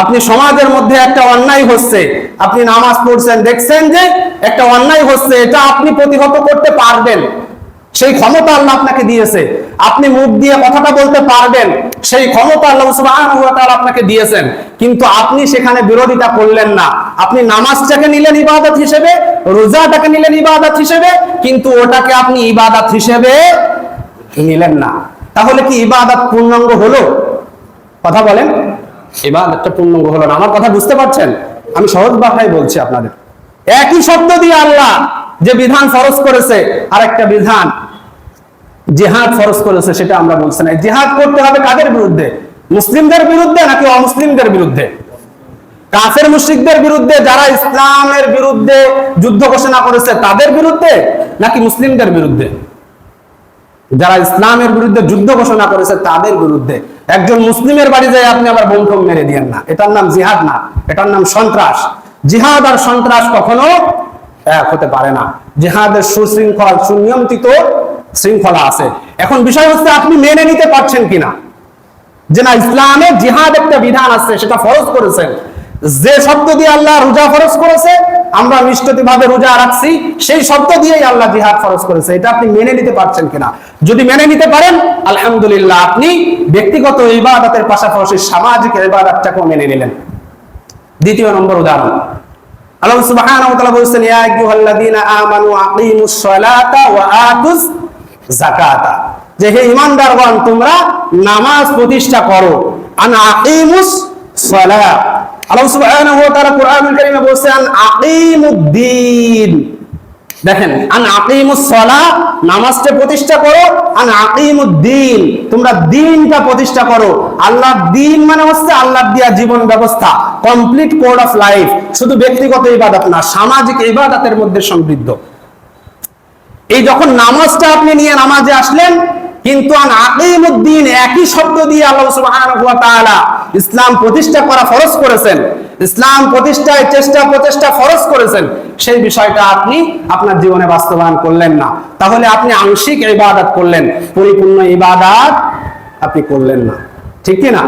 Speaker 1: আপনি সমাজের মধ্যে একটা অন্যায় হচ্ছে, আপনি নামাজ পড়ছেন, দেখছেন যে একটা অন্যায় হচ্ছে, এটা আপনি প্রতিহত করতে পারবেন, সেই ক্ষমতা আল্লাহ আপনাকে দিয়েছে। আপনি মুখ দিয়ে কথাটা বলতে পারবেন, সেই ক্ষমতা আল্লাহ সুবহানাহু ওয়া তাআলা আপনাকে দিয়েছেন। কিন্তু আপনি সেখানে বিরোধিতা করলেন না। আপনি নামাজটাকে নিলেন ইবাদত হিসেবে, রোজাটাকে নিলেন ইবাদত হিসেবে, কিন্তু ওটাকে আপনি ইবাদত হিসেবে নিলেন না। তাহলে কি ইবাদত পূর্ণাঙ্গ হলো? কথা বলেন, ইবাদতটা পূর্ণাঙ্গ হলো না। আমার কথা বুঝতে পারছেন? আমি সহজ ভাষায় বলছি আপনাদের। একই শব্দ দিয়ে আল্লাহ যে বিধান ফরজ করেছে, আর একটা বিধান জিহাদ ফরজ করেছে, সেটা আমরা বলছি না। জিহাদ করতে হবে কাদের বিরুদ্ধে? মুসলিমদের বিরুদ্ধে নাকি অমুসলিমদের বিরুদ্ধে? কাফের মুশরিকদের বিরুদ্ধে, যারা ইসলামের বিরুদ্ধে যুদ্ধ ঘোষণা করেছে তাদের বিরুদ্ধে, নাকি মুসলিমদের বিরুদ্ধে? যারা ইসলামের বিরুদ্ধে যুদ্ধ ঘোষণা করেছে তাদের বিরুদ্ধে। একজন মুসলিমের বাড়ি যায় আপনি আবার বন্ধক মেরে দিয়েন না, এটার নাম জিহাদ না, এটার নাম সন্ত্রাস। জিহাদ আর সন্ত্রাস কখনো এক হতে পারে না। জিহাদের সুশৃঙ্খলা, সুনিয়ন্ত্রিত শৃঙ্খলা আছে। এখন বিষয় হচ্ছে আপনি মেনে নিতে পারছেন কিনা, যে না, ইসলামে জিহাদ একটা বিধান আছে, সেটা ফরজ করেছেন। যে শব্দ দিয়ে আল্লাহ রোজা ফরজ করেছে, আমরা নিষ্ঠিত ভাবে রোজা রাখছি, সেই শব্দ দিয়েই আল্লাহ জিহাদ ফরজ করেছে। এটা আপনি মেনে নিতে পারছেন কিনা? যদি মেনে নিতে পারেন, আলহামদুলিল্লাহ, আপনি ব্যক্তিগত ইবাদতের পাশাপাশি সামাজিক ইবাদতটাকেও মেনে নিলেন। দ্বিতীয় নম্বর উদাহরণ, আল্লাহ সুবহানাহু ওয়া তাআলা বলেছেন, ইয়া আইয়ুহাল্লাযীনা আমানু আকিমুস সালাতা ওয়া আতুজ যাকাতা, যে হে ঈমানদারগণ, তোমরা নামাজ প্রতিষ্ঠা করো। আন আকিমুস সালাত, আল্লাহ সুবহানাহু ওয়া তাআলা কোরআনুল কারীমে বলেছেন আকিমুদ্দিন। দেখেন, আন আকিমুস সালাত, নামাজটা প্রতিষ্ঠা করো। আন আকিমুদ্দিন, তোমরা দ্বীনটা প্রতিষ্ঠা করো। আল্লাহর দ্বীন মানে হচ্ছে আল্লাহর দেয়া জীবন ব্যবস্থা, কমপ্লিট কোড অফ লাইফ। শুধু ব্যক্তিগত ইবাদত না, সামাজিক ইবাদতের মধ্যে সমৃদ্ধ। এই যখন নামাজটা আপনি নিয়ে নামাজে আসলেন, কিন্তু আন আকিমুদ্দিন একই শব্দ দিয়ে আল্লাহ সুবহানাহু ওয়া তাআলা ইসলাম প্রতিষ্ঠা করা ফরজ করেছেন, ইসলাম প্রতিষ্ঠায় প্রচেষ্টা ফরজ করেছেন, সেই বিষয়টা আপনি আপনার জীবনে বাস্তবায়ন করলেন না। তাহলে আপনি আংশিক ইবাদত করলেন, পরিপূর্ণ ইবাদত আপনি করলেন না। ঠিক কি না?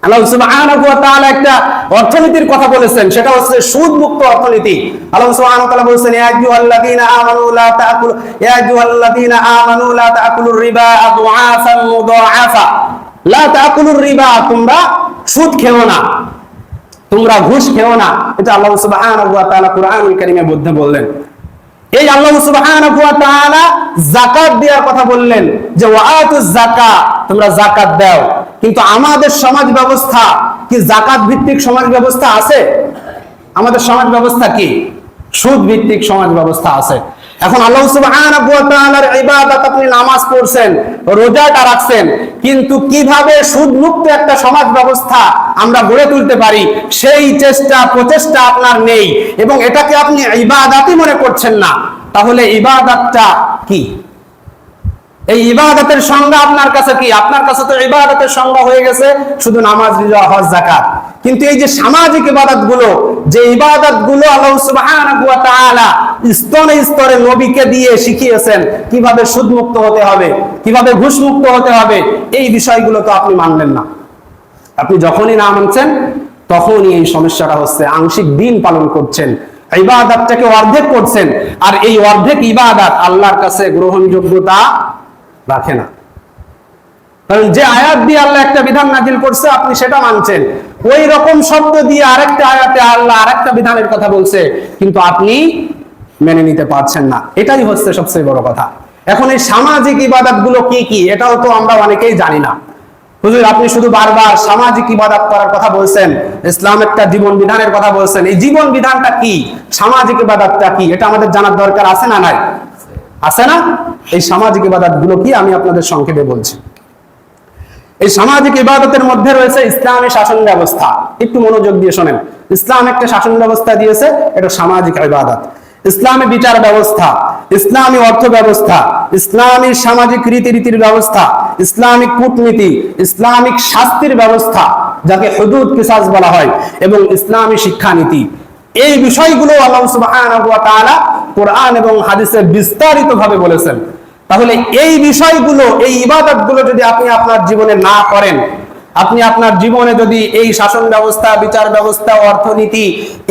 Speaker 1: আল্লাহ সুবহানাহু ওয়া তাআলা একটা অর্থনীতির কথা বলেছেন, সেটা হচ্ছে সুদ মুক্ত অর্থনীতি। আল্লাহ সুবহানাহু ওয়া তাআলা বলেছেন, ইয়া আইয়ুহাল্লাযীনা আমানু লা তাকুলু, ইয়া আইয়ুহাল্লাযীনা আমানু লা তাকুলুর রিবা আদআফান মুদাআফা, লা তাকুলুর রিবা, তোমরা সুদ খেও না, তোমরা ঘুষ খেও না। এটা আল্লাহ সুবহানাহু ওয়া তাআলা কোরআনুল কারীমের মধ্যে বললেন। এই আল্লাহ সুবহানাহু ওয়া তাআলা যাকাত দেওয়ার কথা বললেন, যে ওয়া আতুজ যাকাত, তোমরা যাকাত দাও। কিন্তু আমাদের সমাজ ব্যবস্থা কি জাকাত ভিত্তিক সমাজ ব্যবস্থা আছে? আমাদের সমাজ ব্যবস্থা কি? সুদ ভিত্তিক সমাজ ব্যবস্থা আছে। এখন আল্লাহ সুবহানাহু ওয়া তাআলার ইবাদত, আপনি নামাজ পড়ছেন, রোজাটা রাখছেন, কিন্তু কিভাবে সুদ মুক্ত একটা সমাজ ব্যবস্থা আমরা গড়ে তুলতে পারি সেই প্রচেষ্টা আপনার নেই, এবং এটাকে আপনি ইবাদতই মনে করছেন না। তাহলে ইবাদতটা কি? এই ইবাদতের সংজ্ঞা আপনার কাছে কি? আপনার কাছে তো ইবাদতের সংজ্ঞা হয়ে গেছে শুধু নামাজ, রোজা, হজ, যাকাত। কিন্তু এই যে সামাজিক ইবাদতগুলো, যে ইবাদতগুলো আল্লাহ সুবহানাহু ওয়া তাআলা স্তরে স্তরে নবীকে দিয়ে শিখিয়েছেন কিভাবে সুদ মুক্ত হতে হবে, কিভাবে ঘুষ মুক্ত হতে হবে, এই বিষয়গুলো তো আপনি মানলেন না। আপনি যখনই না মানছেন তখনই এই সমস্যাটা হচ্ছে। আংশিক দিন পালন করছেন, ইবাদতটাকে অর্ধেক করছেন, আর এই অর্ধেক ইবাদত আল্লাহর কাছে গ্রহণযোগ্যতা রাখে না। কারণ যে আয়াত দিয়ে আল্লাহ একটা বিধান নাজিল করছে আপনি সেটা মানছেন, ওই রকম শব্দ দিয়ে আরেকটা আয়াতে আল্লাহ আরেকটা বিধানের কথা বলছে, কিন্তু আপনি মেনে নিতে পারছেন না। এটাই হচ্ছে সবচেয়ে বড় কথা। এখন এই সামাজিক ইবাদত গুলো কি কি, এটাও তো আমরা অনেকেই জানি না। হুজুর, আপনি শুধু বারবার সামাজিক ইবাদত করার কথা বলছেন, ইসলাম একটা জীবন বিধানের কথা বলছেন। এই জীবন বিধানটা কি, সামাজিক ইবাদতটা কি, এটা আমাদের জানার দরকার আছে না নাই? আছে না? এই সামাজিক ইবাদত গুলো কি আমি আপনাদের সংক্ষেপে বলছি। এই সামাজিক ইবাদতের মধ্যে রয়েছে ইসলামী শাসন ব্যবস্থা। একটু মনোযোগ দিয়ে শোনেন। ইসলাম একটা শাসন ব্যবস্থা দিয়েছে, এটা সামাজিক ইবাদত। ইসলামী বিচার ব্যবস্থা, ইসলামী অর্থ ব্যবস্থা, ইসলামী সামাজিক রীতিনীতির ব্যবস্থা, ইসলামিক কূটনীতি, ইসলামিক শাস্তির ব্যবস্থা যাকে হুদুদ কিসাস বলা হয়, এবং ইসলামী শিক্ষানীতি, এই বিষয়গুলো আল্লাহ সুবহানাহু ওয়া তাআলা কোরআন এবং হাদিসে বিস্তারিতভাবে বলেছেন। তাহলে এই বিষয়গুলো, এই ইবাদতগুলো যদি আপনি আপনার জীবনে না করেন, আপনি আপনার জীবনে যদি এই শাসন ব্যবস্থা, বিচার ব্যবস্থা, অর্থনীতি,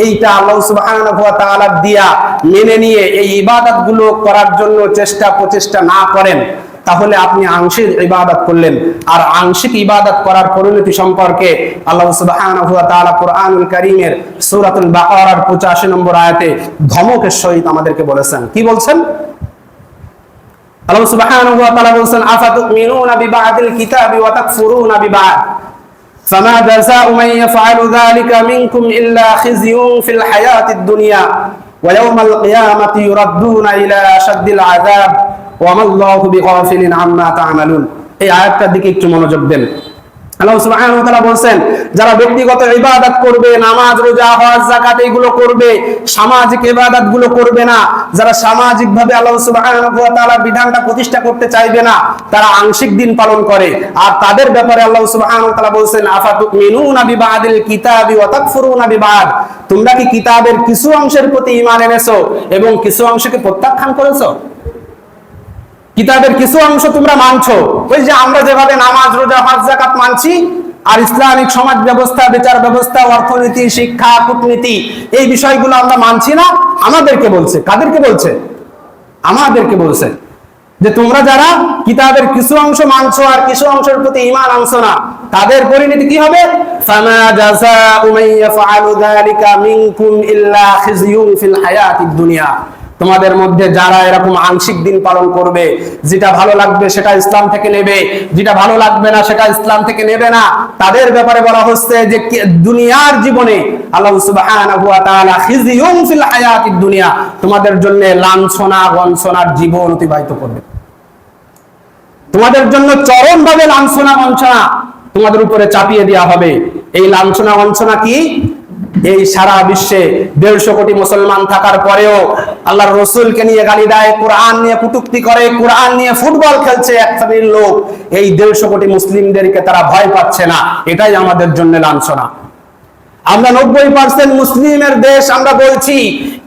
Speaker 1: এইটা আল্লাহ সুবহানাহু ওয়া তাআলা দিয়া মেনে নিয়ে এই ইবাদতগুলো করার জন্য প্রচেষ্টা না করেন, তাহলে আপনি আংশিক ইবাদত করলেন। আর আংশিক ইবাদত করার পরিণতি সম্পর্কে আল্লাহ সুবহানাহু ওয়া তাআলা কুরআনুল কারীমের সূরাতুল বাকারার 85 নম্বর আয়াতে ধমকের সহিত আমাদেরকে বলেছেন। কি বলছেন? আল্লাহ সুবহানাহু ওয়া তাআলা বলেন, আফাতুমিনুনা বিবাদিল কিতাবি ওয়া তাকফুরুনা বিবাদ ফামা জাযাউ মান ইয়াফআলু যালিকা মিনকুম ইল্লা খিzyun ফিল হায়াতিদ দুনিয়া ওয়া ইয়াওমাল কিয়ামাতি ইউরাদ্দুনা ইলা আশাদ্দিল আযাব ওয়া মাল্লাহু বিগাফিলিন আম্মা তা'মালুন। এই আয়াতটার দিকে একটু মনোযোগ দেন। আল্লাহ সুবহানাহু ওয়া তাআলা বলেন, যারা ব্যক্তিগত ইবাদত করবে, নামাজ, রোজা, হজ, যাকাত এগুলো করবে, সামাজিক ইবাদত গুলো করবে না, যারা সামাজিক ভাবে আল্লাহ সুবহানাহু ওয়া তাআলার বিধানটা প্রতিষ্ঠা করতে চাইবে না, তারা আংশিক দিন পালন করে। আর তাদের ব্যাপারে আল্লাহ সুবহানাহু ওয়া তাআলা বলেন, আফাতুমিনুনা বিবাদিল কিতাবি ওয়া তাকফুরুনা বিবাদ, তোমরা কি কিতাবের কিছু অংশের প্রতি ঈমান এনেছো এবং কিছু অংশকে প্রত্যাখ্যান করেছো? কিতাবের কিছু অংশ তোমরা মানছো, ওই যে আমরা যেভাবে নামাজ, রোজা, হজ, যাকাত মানছি, আর ইসলামিক সমাজ ব্যবস্থা, বিচার ব্যবস্থা, অর্থনীতি, শিক্ষা, কূটনীতি, এই বিষয়গুলো আমরা মানছি না। আমাদেরকে বলছে, কাদেরকে বলছে? আমাদেরকে বলছে যে তোমরা যারা কিতাবের কিছু অংশ মানছো আর কিছু অংশের প্রতি ঈমান আনছো না, তাদের পরিণতি কি হবে? ফামা জাযাউ মান ইয়াফআলু যালিকা মিনকুম ইল্লা খিzyun ফিল হায়াতিদ দুনিয়া, তোমাদের মধ্যে যারা এরকম আংশিক দিন পালন করবে, যেটা ভালো লাগবে সেটা ইসলাম থেকে নেবে, যেটা ভালো লাগবে না সেটা ইসলাম থেকে নেবে না, তাদের ব্যাপারে বলা হচ্ছে যে দুনিয়ার জীবনে আল্লাহ সুবহানাহু ওয়া তাআলা খিzyun ফিল হায়াতিদ দুনিয়া, তোমাদের জন্য লাঞ্ছনা গঞ্ছনার জীবন অতিবাহিত করবে। তোমাদের জন্য চরমভাবে লাঞ্ছনা গঞ্ছনা তোমাদের উপরে চাপিয়ে দেওয়া হবে। এই লাঞ্ছনা গঞ্ছনা কি? এই সারা বিশ্বে 150 কোটি মুসলমান থাকার পরেও আল্লাহর রাসূলকে নিয়ে গালি দেয়, কোরআন নিয়ে কটূক্তি করে, কোরআন নিয়ে ফুটবল খেলছে এক শ্রেণীর লোক, এই 150 কোটি মুসলিমদেরকে তারা ভয় পাচ্ছে না। এটাই আমাদের জন্য লাঞ্ছনা। আমরা 90% মুসলিমের দেশ, আমরা বলছি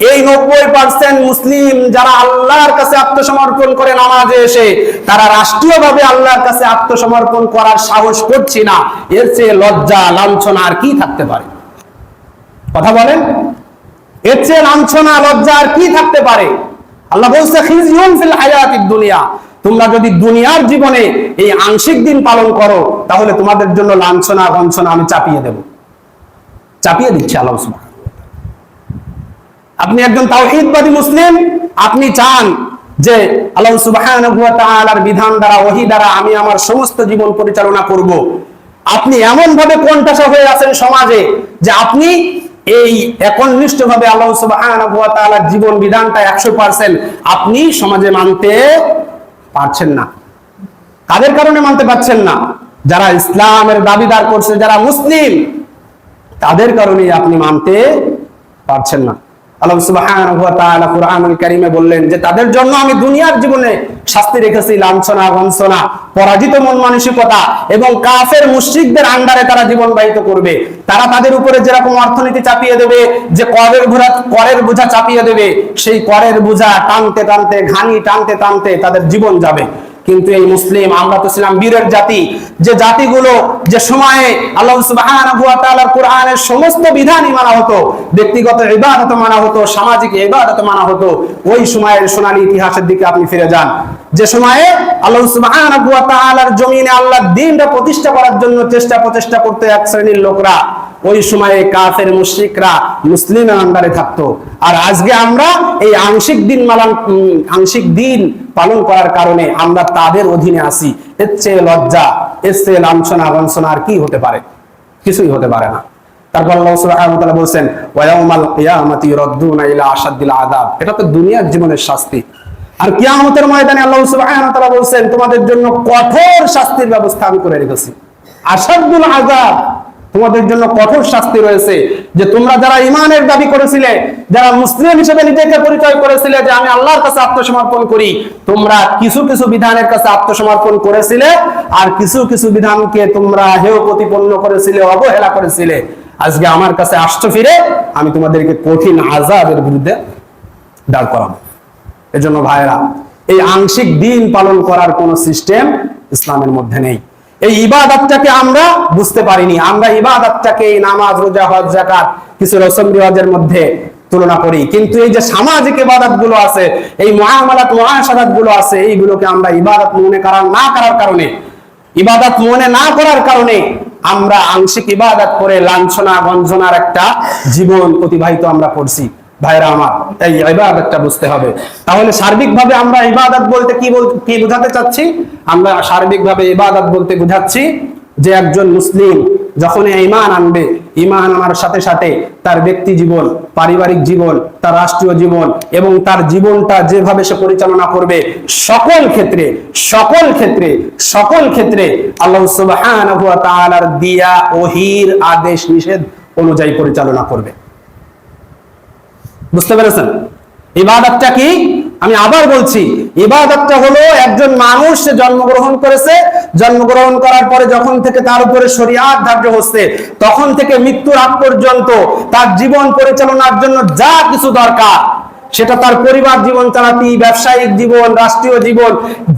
Speaker 1: এই 90% মুসলিম যারা আল্লাহর কাছে আত্মসমর্পণ করে নামাজে এসে, তারা রাষ্ট্রীয়ভাবে আল্লাহর কাছে আত্মসমর্পণ করার সাহস করছি না। এর চেয়ে লজ্জা, লাঞ্ছনা আর কি থাকতে পারে? কথা বলেন, এর চেয়ে লাঞ্ছনা, লজ্জা আর কি থাকতে পারে? আল্লাহ বলছে খিzyun ফিল হায়াতিদ দুনিয়া, তোমরা যদি দুনিয়ার জীবনে এই আংশিক দিন পালন করো, তাহলে তোমাদের জন্য লাঞ্ছনা গঞ্ছনা আমি চাপিয়ে দেব, চাপিয়ে দিচ্ছি আল্লাহ সুবহানাহু ওয়া তাআলা। আপনি একজন তাওহীদবাদী মুসলিম, আপনি চান যে আল্লাহ সুবহানাহু ওয়া তাআলার বিধান দ্বারা, ওহী দ্বারা আমি আমার সমস্ত জীবন পরিচালনা করব, আপনি এমন ভাবে কোণঠাসা হয়ে আছেন সমাজে যে আপনি এই একনিষ্ঠভাবে আল্লাহ সুবহানাহু ওয়া তাআলার জীবন বিধানটা 100% আপনি সমাজে মানতে পারছেন না। কাদের কারণে মানতে পারছেন না? যারা ইসলামের দাবিদার করছে, যারা মুসলিম, তাদের কারণেই আপনি মানতে পারছেন না। আল্লাহ সুবহানাহু ওয়া তাআলা কুরআনুল কারীমে বললেন যে তাদের জন্য আমি দুনিয়ার জীবনে শাস্তি রেখেছি লাঞ্ছনা, গঞ্জনা, পরাজিত মন মানসিকতা এবং কাফের মুশরিকদের আন্ডারে তারা জীবনবাহিত করবে। তারা তাদের উপরে যেরকম অর্থনীতি চাপিয়ে দেবে, যে করের বোঝা চাপিয়ে দেবে, সেই করের বোঝা টানতে টানতে, ঘানি টানতে টানতে তাদের জীবন যাবে। কিন্তু এই মুসলিম, আমরা তো ছিলাম বীরের জাতি, যে জাতিগুলো যে সময়ে আল্লাহ সুবহানাহু ওয়া তাআলার কোরআনের সমস্ত বিধানই মানা হতো, ব্যক্তিগত ইবাদত মানা হতো, সামাজিক ইবাদত মানা হতো। ওই সময়ের সোনালী ইতিহাসের দিকে আপনি ফিরে যান, যে সময়ে আল্লাহ সুবহানাহু ওয়া তাআলার জমিনে আল্লাহর দ্বীনটা প্রতিষ্ঠা করার জন্য প্রচেষ্টা করতে এক শ্রেণীর লোকরা, ওই সময়ে কাফের মুশরিকরা মুসলিমের আন্ডারে থাকতো। আর আজকে আমরা এই আংশিক দিন পালন করার কারণে আমরা তাদের অধীনে আসি। এর চেয়ে লজ্জা, এর চেয়ে লাঞ্ছনা গঞ্জনা আর কি হতে পারে? কিছুই হতে পারে না। তারপর আল্লাহ সুবহানাহু ওয়া তাআলা বলেন ওয়া ইয়াউমাল কিয়ামাতি ইউরাদ্দুনা ইলা আশাদ্দিল আযাব। এটা তো দুনিয়ার জীবনের শাস্তি। আর কিয়ামতের ময়দানে আল্লাহ সুবহানাহু ওয়া তাআলা বলেন তোমাদের জন্য কঠোর শাস্তির ব্যবস্থা আমি করে রেখেছি। আশাদ্দুল আযাব, তোমাদের জন্য কঠোর শাস্তি রয়েছে। যে তোমরা যারা ঈমানের দাবি করেছিলে, যারা মুসলিম হিসেবে নিজেকে পরিচয় করেছিলে যে আমি আল্লাহর কাছে আত্মসমর্পণ করি, তোমরা কিছু কিছু বিধানের কাছে আত্মসমর্পণ করেছিলে, আর কিছু কিছু বিধানকে তোমরা হেয় প্রতিপন্ন করেছিলে, অবহেলা করেছিলে। আজকে আমার কাছে আসছো ফিরে, আমি তোমাদেরকে কঠিন আযাবের বিরুদ্ধে দাঁড় করাবো। এজন্য ভাইরা, এই আংশিক দিন পালন করার কোন সিস্টেম ইসলামের মধ্যে নেই। এই ইবাদতটাকে আমরা বুঝতে পারিনি। আমরা ইবাদতটাকে এই নামাজ, রোজা, হজ, যাকাত, কিছু রসম রিওয়াজের মধ্যে তুলনা করি। কিন্তু এই যে সামাজিক ইবাদত গুলো আছে, এই মুআমালাত মুআশারাত গুলো আছে, এইগুলোকে আমরা ইবাদত মনে না করার কারণে, ইবাদত মনে না করার কারণে আমরা আংশিক ইবাদত করে লাঞ্ছনা গঞ্জনার একটা জীবন অতিবাহিত আমরা করছি। ভাইরা আমার, এই ইবাদতটা বুঝতে হবে। তাহলে সার্বিকভাবে আমরা ইবাদত বলতে কি বোঝাতে চাচ্ছি? আমরা সার্বিকভাবে ইবাদত বলতে বোঝাচ্ছি যে একজন মুসলিম যখন ঈমান আনবে, ঈমান আনার সাথে সাথে তার ব্যক্তি জীবন, পারিবারিক জীবন, তার রাষ্ট্রীয় জীবন এবং তার জীবনটা যেভাবে সে পরিচালনা করবে, সকল ক্ষেত্রে আল্লাহ সুবহানাহু ওয়া তাআলার দিয়া ওহীর আদেশ নিষেধ অনুযায়ী পরিচালনা করবে। বুঝতে পেরেছেন? ইবাদতটা কি? আমি আবার বলছি, ইবাদতটা হলো একজন মানুষ জন্মগ্রহণ করেছে, জন্মগ্রহণ করার পরে যখন থেকে তার উপরে শরীয়ত ধার্য হচ্ছে, তখন থেকে মৃত্যুর আগ পর্যন্ত তার জীবন পরিচালনার জন্য যা কিছু দরকার, সেটা তার পরিবার জীবন চালাতে, ব্যবসায়িক জীবন, রাষ্ট্রীয় জীবন,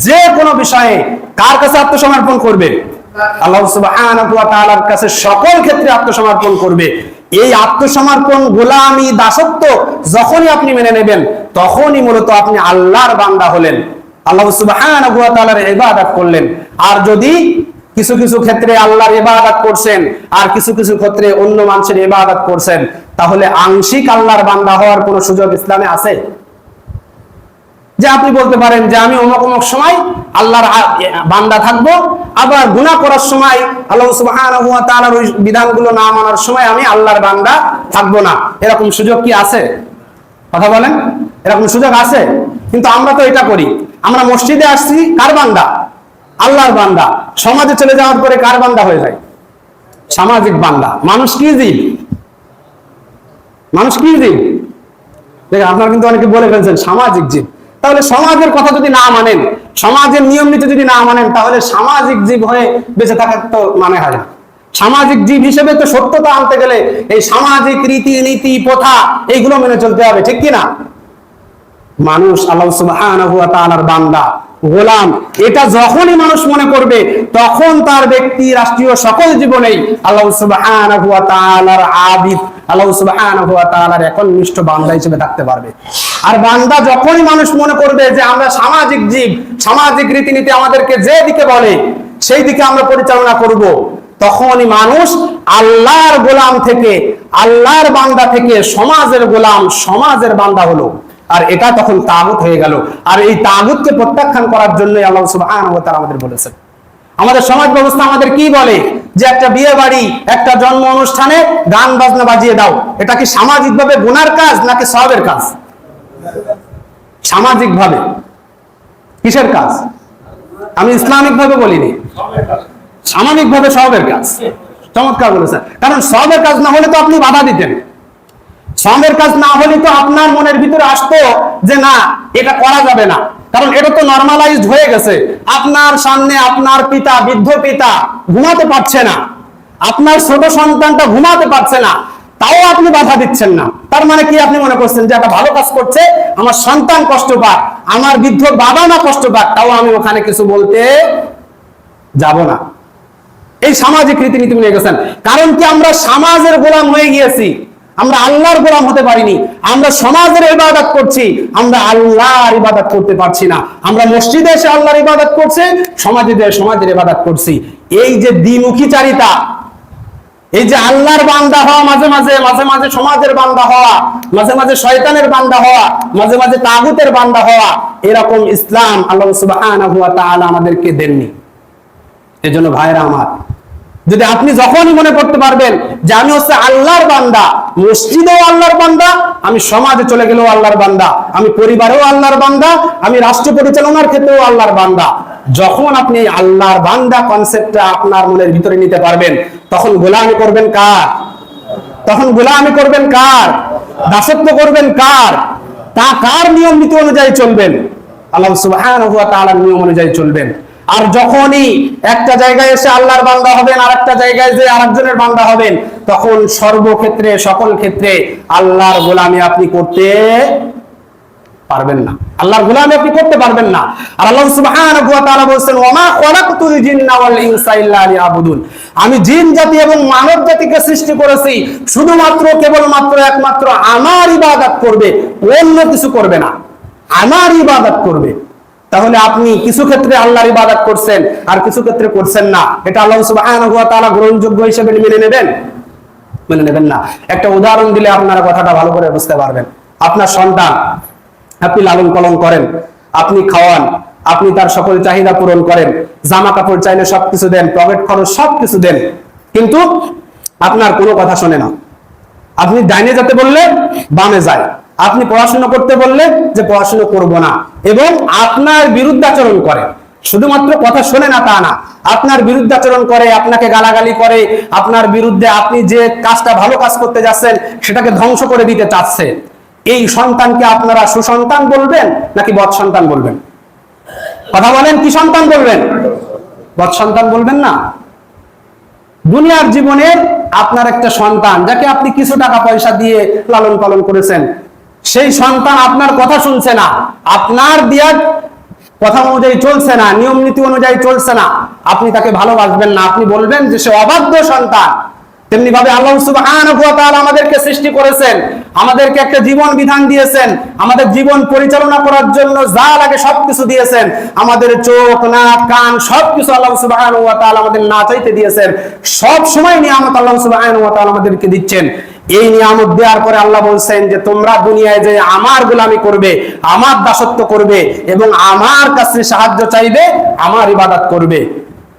Speaker 1: যে কোনো বিষয়ে কার কাছে আত্মসমর্পণ করবে? আল্লাহ সুবহানাহু ওয়া তাআলার কাছে সকল ক্ষেত্রে আত্মসমর্পণ করবে। এই আত্মসমর্পণ, গোলামি, দাসত্ব যখনই আপনি মেনে নেবেন, তখনই মূলত আপনি আল্লাহর বান্দা হলেন, আল্লাহ সুবহানাহু ওয়া তাআলার ইবাদত করলেন। আর যদি কিছু কিছু ক্ষেত্রে আল্লাহর ইবাদত করছেন আর কিছু কিছু ক্ষেত্রে অন্য মানুষের ইবাদত করছেন, তাহলে আংশিক আল্লাহর বান্দা হওয়ার কোনো সুযোগ ইসলামে আছে? যে আপনি বলতে পারেন যে আমি অমুক অমুক সময় আল্লাহর বান্দা থাকবো, আবার গুনাহ করার সময়, আল্লাহ সুবহানাহু ওয়া তাআলার ওই বিধানগুলো না মানার সময় আমি আল্লাহর বান্দা থাকবো না। এরকম সুযোগ কি আছে? কথা বলেন, এরকম সুযোগ আছে? কিন্তু আমরা তো এটা করি। আমরা মসজিদে আসছি, কার বান্দা? আল্লাহর বান্দা। সমাজে চলে যাওয়ার পরে কার বান্দা হয়ে যায়? সামাজিক বান্দা। মানুষ কি জীব? দেখেন, আপনারা কিন্তু অনেকে বলে ফেলছেন সামাজিক জীব। তাহলে সমাজের কথা যদি না মানেন, সমাজের নিয়ম নীতি যদি না মানেন, তাহলে সামাজিক জীব হয়ে বেঁচে থাকার তো মানে হয় না। সামাজিক জীব হিসেবে তো সত্যতা আনতে গেলে এই সামাজিক রীতি নীতি প্রথা এইগুলো মেনে চলতে হবে, ঠিক কিনা? মানুষ আল্লাহ সুবহানাহু ওয়া তাআলার বান্দা, গোলাম, এটা যখনই মানুষ মনে করবে, তখন তার ব্যক্তি, রাষ্ট্রীয় সকল জীবনেই আল্লাহ সুবহানাহু ওয়া তাআলার আবিদ, আল্লাহ সুবহানাহু ওয়া তাআলার একনিষ্ঠ বান্দা হিসেবে থাকতে পারবে। আর বান্দা যখনই মানুষ মনে করবে যে আমরা সামাজিক জীব, সামাজিক রীতিনীতি আমাদেরকে যে দিকে বলে সেই দিকে আমরা পরিচালনা করব, তখনই মানুষ আল্লাহর গোলাম থেকে, আল্লাহর বান্দা থেকে সমাজের গোলাম, সমাজের বান্দা হলো। আর এটা তখন তাগুত হয়ে গেল। আর এই তাগুতকে প্রত্যাখ্যান করার জন্য আল্লাহ সুবহানাহু ওয়া তাআলা আমাদের বলেছেন, আমাদের সমাজ ব্যবস্থা আমাদের কি বলে যে একটা বিয়ে বাড়ি, একটা জন্ম অনুষ্ঠানে গান বাজনা বাজিয়ে দাও, এটা কি সামাজিকভাবে গুনার কাজ নাকি সওয়াবের কাজ? সামাজিকভাবে কিসের কাজ? আমি ইসলামিকভাবে বলিনি, সামাজিকভাবে সওয়াবের কাজ। চমৎকার বলেছেন। কারণ সওয়াবের কাজ না হলে তো আপনি বাধা দিতেন, সওয়াবের কাজ না হলে তো আপনার মনের ভিতরে আসতো যে না, এটা করা যাবে না, কারণ এটা তো নরমালাইজড হয়ে গেছে। আপনার সামনে আপনার পিতা, বৃদ্ধ পিতা ঘুমাতে পারছে না, আপনার ছোট সন্তানটা ঘুমাতে পারছে না, তাও আপনি বাধা দিচ্ছেন না। তার মানে কি আপনি মনে করছেন যে একটা ভালো কাজ করছে, আমার সন্তান কষ্ট পাক, আমার বৃদ্ধ বাবা মা কষ্ট পাক, তাও আমি ওখানে কিছু বলতে যাব না। এই সামাজিক রীতিনীতি নিয়ে গেছেন। কারণ কি আমরা সমাজের গোলাম হয়ে গিয়েছি, আমরা আল্লাহর গোলাম হতে পারিনি। আমরা সমাজের ইবাদত করছি, আমরা আল্লাহর ইবাদত করতে পারছি না। আমরা মসজিদে এসে আল্লাহর ইবাদত করছি, সমাজের ইবাদত করছি। এই যে দ্বিমুখীচারিতা, এই যে আল্লাহর বান্দা হওয়া, মাঝে মাঝে সমাজের বান্দা হওয়া, মাঝে মাঝে শয়তানের বান্দা হওয়া, মাঝে মাঝে তাগুতের বান্দা হওয়া, এরকম ইসলাম আল্লাহ সুবহানাহু ওয়া তাআলা আমাদেরকে দেননি। এজন্য ভাইরা আমার, যদি আপনি যখনই মনে করতে পারবেন যে আমি হচ্ছে আল্লাহর বান্দা, মসজিদেও আল্লাহর বান্দা, আমি সমাজে চলে গেলেও আল্লাহর বান্দা, আমি পরিবারেও আল্লাহর বান্দা, আমি রাষ্ট্র পরিচালনার ক্ষেত্রেও আল্লাহর বান্দা, যখন আপনি আল্লাহর বান্দা কনসেপ্টটা আপনার মনের ভিতরে নিতে পারবেন, তখন গোলামি করবেন কার? তখন গোলামি করবেন কার? দাসত্ব করবেন কার? তা কার নিয়ম নীতি অনুযায়ী চলবেন? আল্লাহ সুবহানাহু ওয়া তাআলার নিয়ম অনুযায়ী চলবেন। আর যখনই একটা জায়গায় এসে আল্লাহর বান্দা হবেন, আর একটা জায়গায় যে আরেকজনের বান্দা হবেন, তখন সর্বক্ষেত্রে সকল ক্ষেত্রে আল্লাহর গোলামি আপনি করতে পারবেন না, আল্লাহর গোলামি আপনি করতে পারবেন না। আর আল্লাহ সুবহানাহু ওয়া তাআলা বলেন, ওয়া মা খালাকতুল জিন্না ওয়াল ইনসা ইল্লা লিয়াবুদুন, আমি জিন জাতি এবং মানব জাতিকে সৃষ্টি করেছি শুধুমাত্র কেবলমাত্র একমাত্র আমার ইবাদত করবে, অন্য কিছু করবে না, আমার ইবাদত করবে। তাহলে আপনি কিছু ক্ষেত্রে আল্লাহর ইবাদত করছেন আর কিছু ক্ষেত্রে করছেন না, এটা আল্লাহ সুবহানাহু ওয়া তাআলা গ্রহণযোগ্য হিসেবে মেনে নেবেন? মেনে নেবেন না। একটা উদাহরণ দিলে আপনারা কথাটা ভালো করে বুঝতে পারবেন। আপনার সন্তান আপনি লালন পালন করেন, আপনি খাওয়ান, আপনি তার সকল চাহিদা পূরণ করেন, জামা কাপড় চাইলে সবকিছু দেন, পকেট খরচ সবকিছু দেন, কিন্তু আপনার কোনো কথা শোনে না। আপনি ডাইনে যেতে বললে বামে যায়, আপনি পড়াশোনা করতে বললে যে পড়াশোনা করব না, এবং আপনার বিরুদ্ধাচরণ করে। শুধুমাত্র কথা শোনে না তা না, আপনার বিরুদ্ধাচরণ করে, আপনাকে গালাগালি করে, আপনার বিরুদ্ধে আপনি যে কাজটা ভালো কাজ করতে যাচ্ছেন সেটাকে ধ্বংস করে দিতে চাচ্ছে। এই সন্তানকে আপনারা সুসন্তান বলবেন নাকি বদ সন্তান বলবেন? কথা বলেন, কি সন্তান বলবেন? বদ সন্তান বলবেন না? দুনিয়ার জীবনের আপনার একটা সন্তান যাকে আপনি কিছু টাকা পয়সা দিয়ে লালন পালন করেছেন, সেই সন্তান আপনার কথা শুনছে না, আপনার দেওয়ার কথা অনুযায়ী চলছে না, নিয়ম নীতি অনুযায়ী চলছে না, আপনি তাকে ভালোবাসবেন না, আপনি বলবেন যে সে অবাধ্য সন্তান। তেমনি ভাবে আল্লাহ সুবহানাহু ওয়া তাআলা আমাদেরকে সৃষ্টি করেছেন, আমাদেরকে একটা জীবন বিধান দিয়েছেন, আমাদের জীবন পরিচালনা করার জন্য যা লাগে সবকিছু দিয়েছেন, আমাদের চোখ, নাক, কান সবকিছু আল্লাহ সুবহানাহু ওয়া তাআলা আমাদের না চাইতে দিয়েছেন। সব সময় নিয়ামত আল্লাহ সুবহানাহু ওয়া তাআলা আমাদেরকে দিচ্ছেন। এই নিয়ামত দেওয়ার পরে আল্লাহ বলছেন যে তোমরা দুনিয়ায় যে আমার গোলামি করবে, আমার দাসত্ব করবে এবং আমার কাছে সাহায্য চাইবে, আমার ইবাদত করবে।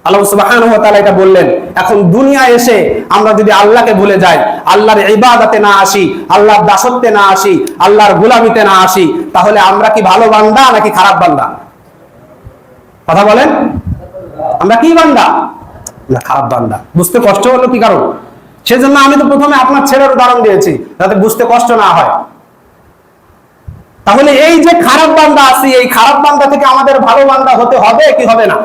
Speaker 1: আল্লাহ সুবহানাহু ওয়া তাআলা এটা বললেন। এখন দুনিয়ায় এসে আমরা যদি আল্লাহকে ভুলে যাই, আল্লাহর ইবাদতে না আসি, আল্লাহর দাসত্বে না আসি, আল্লাহর গোলামিতে না আসি, তাহলে আমরা কি ভালো বান্দা নাকি খারাপ বান্দা? কথা বলেন, আমরা কি বান্দা না খারাপ বান্দা? বুঝতে কষ্ট হলো কি কারণ? সেজন্য আমি তো প্রথমে আপনার ছেলের উদাহরণ দিয়েছি যাতে বুঝতে কষ্ট না হয়। তাহলে এই যে খারাপ বান্দা আছি, এই খারাপ বান্দা থেকে আমাদের ভালো বান্দা হতে হবে কি হবে না?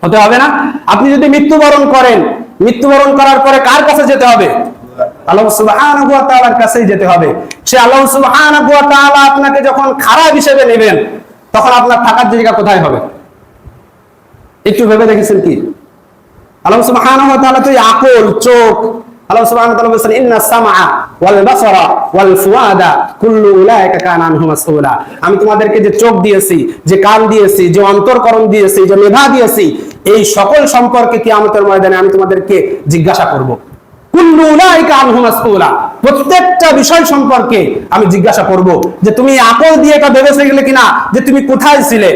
Speaker 1: হতে হবে না? আপনি যদি মৃত্যুবরণ করেন, মৃত্যুবরণ করার পরে কার কাছে যেতে হবে? আল্লাহ সুবহানাহু ওয়া তাআলার কাছেই যেতে হবে। সে আল্লাহ সুবহানাহু ওয়া তাআলা আপনাকে যখন খারাপ হিসেবে নেবেন, তখন আপনার থাকার জায়গা কোথায় হবে? একটু ভেবে দেখেছেন কি? আল্লাহ সুবহানাহু ওয়া তাআলা তো আকল, চোখ, আল্লাহ সুবহানাহু ওয়া তাআলা বলেন ইন্নাস সামআ ওয়াল বাসারা ওয়াল ফুআদা কুল্লু উলাইকা কানা আনহু মাসউলা। আমি তোমাদেরকে যে চোখ দিয়েছি, যে কান দিয়েছি, যে অন্তরকরণ দিয়েছি, যে মেধা দিয়েছি, এই সকল সম্পর্কে কিয়ামতের ময়দানে আমি তোমাদেরকে জিজ্ঞাসা করব। কুল্লু উলাইকা আনহু মাসউলা, প্রত্যেকটা বিষয় সম্পর্কে আমি জিজ্ঞাসা করব যে তুমি আকল দিয়ে এটা ভেবেছিলে কিনা যে তুমি কোথায় ছিলে,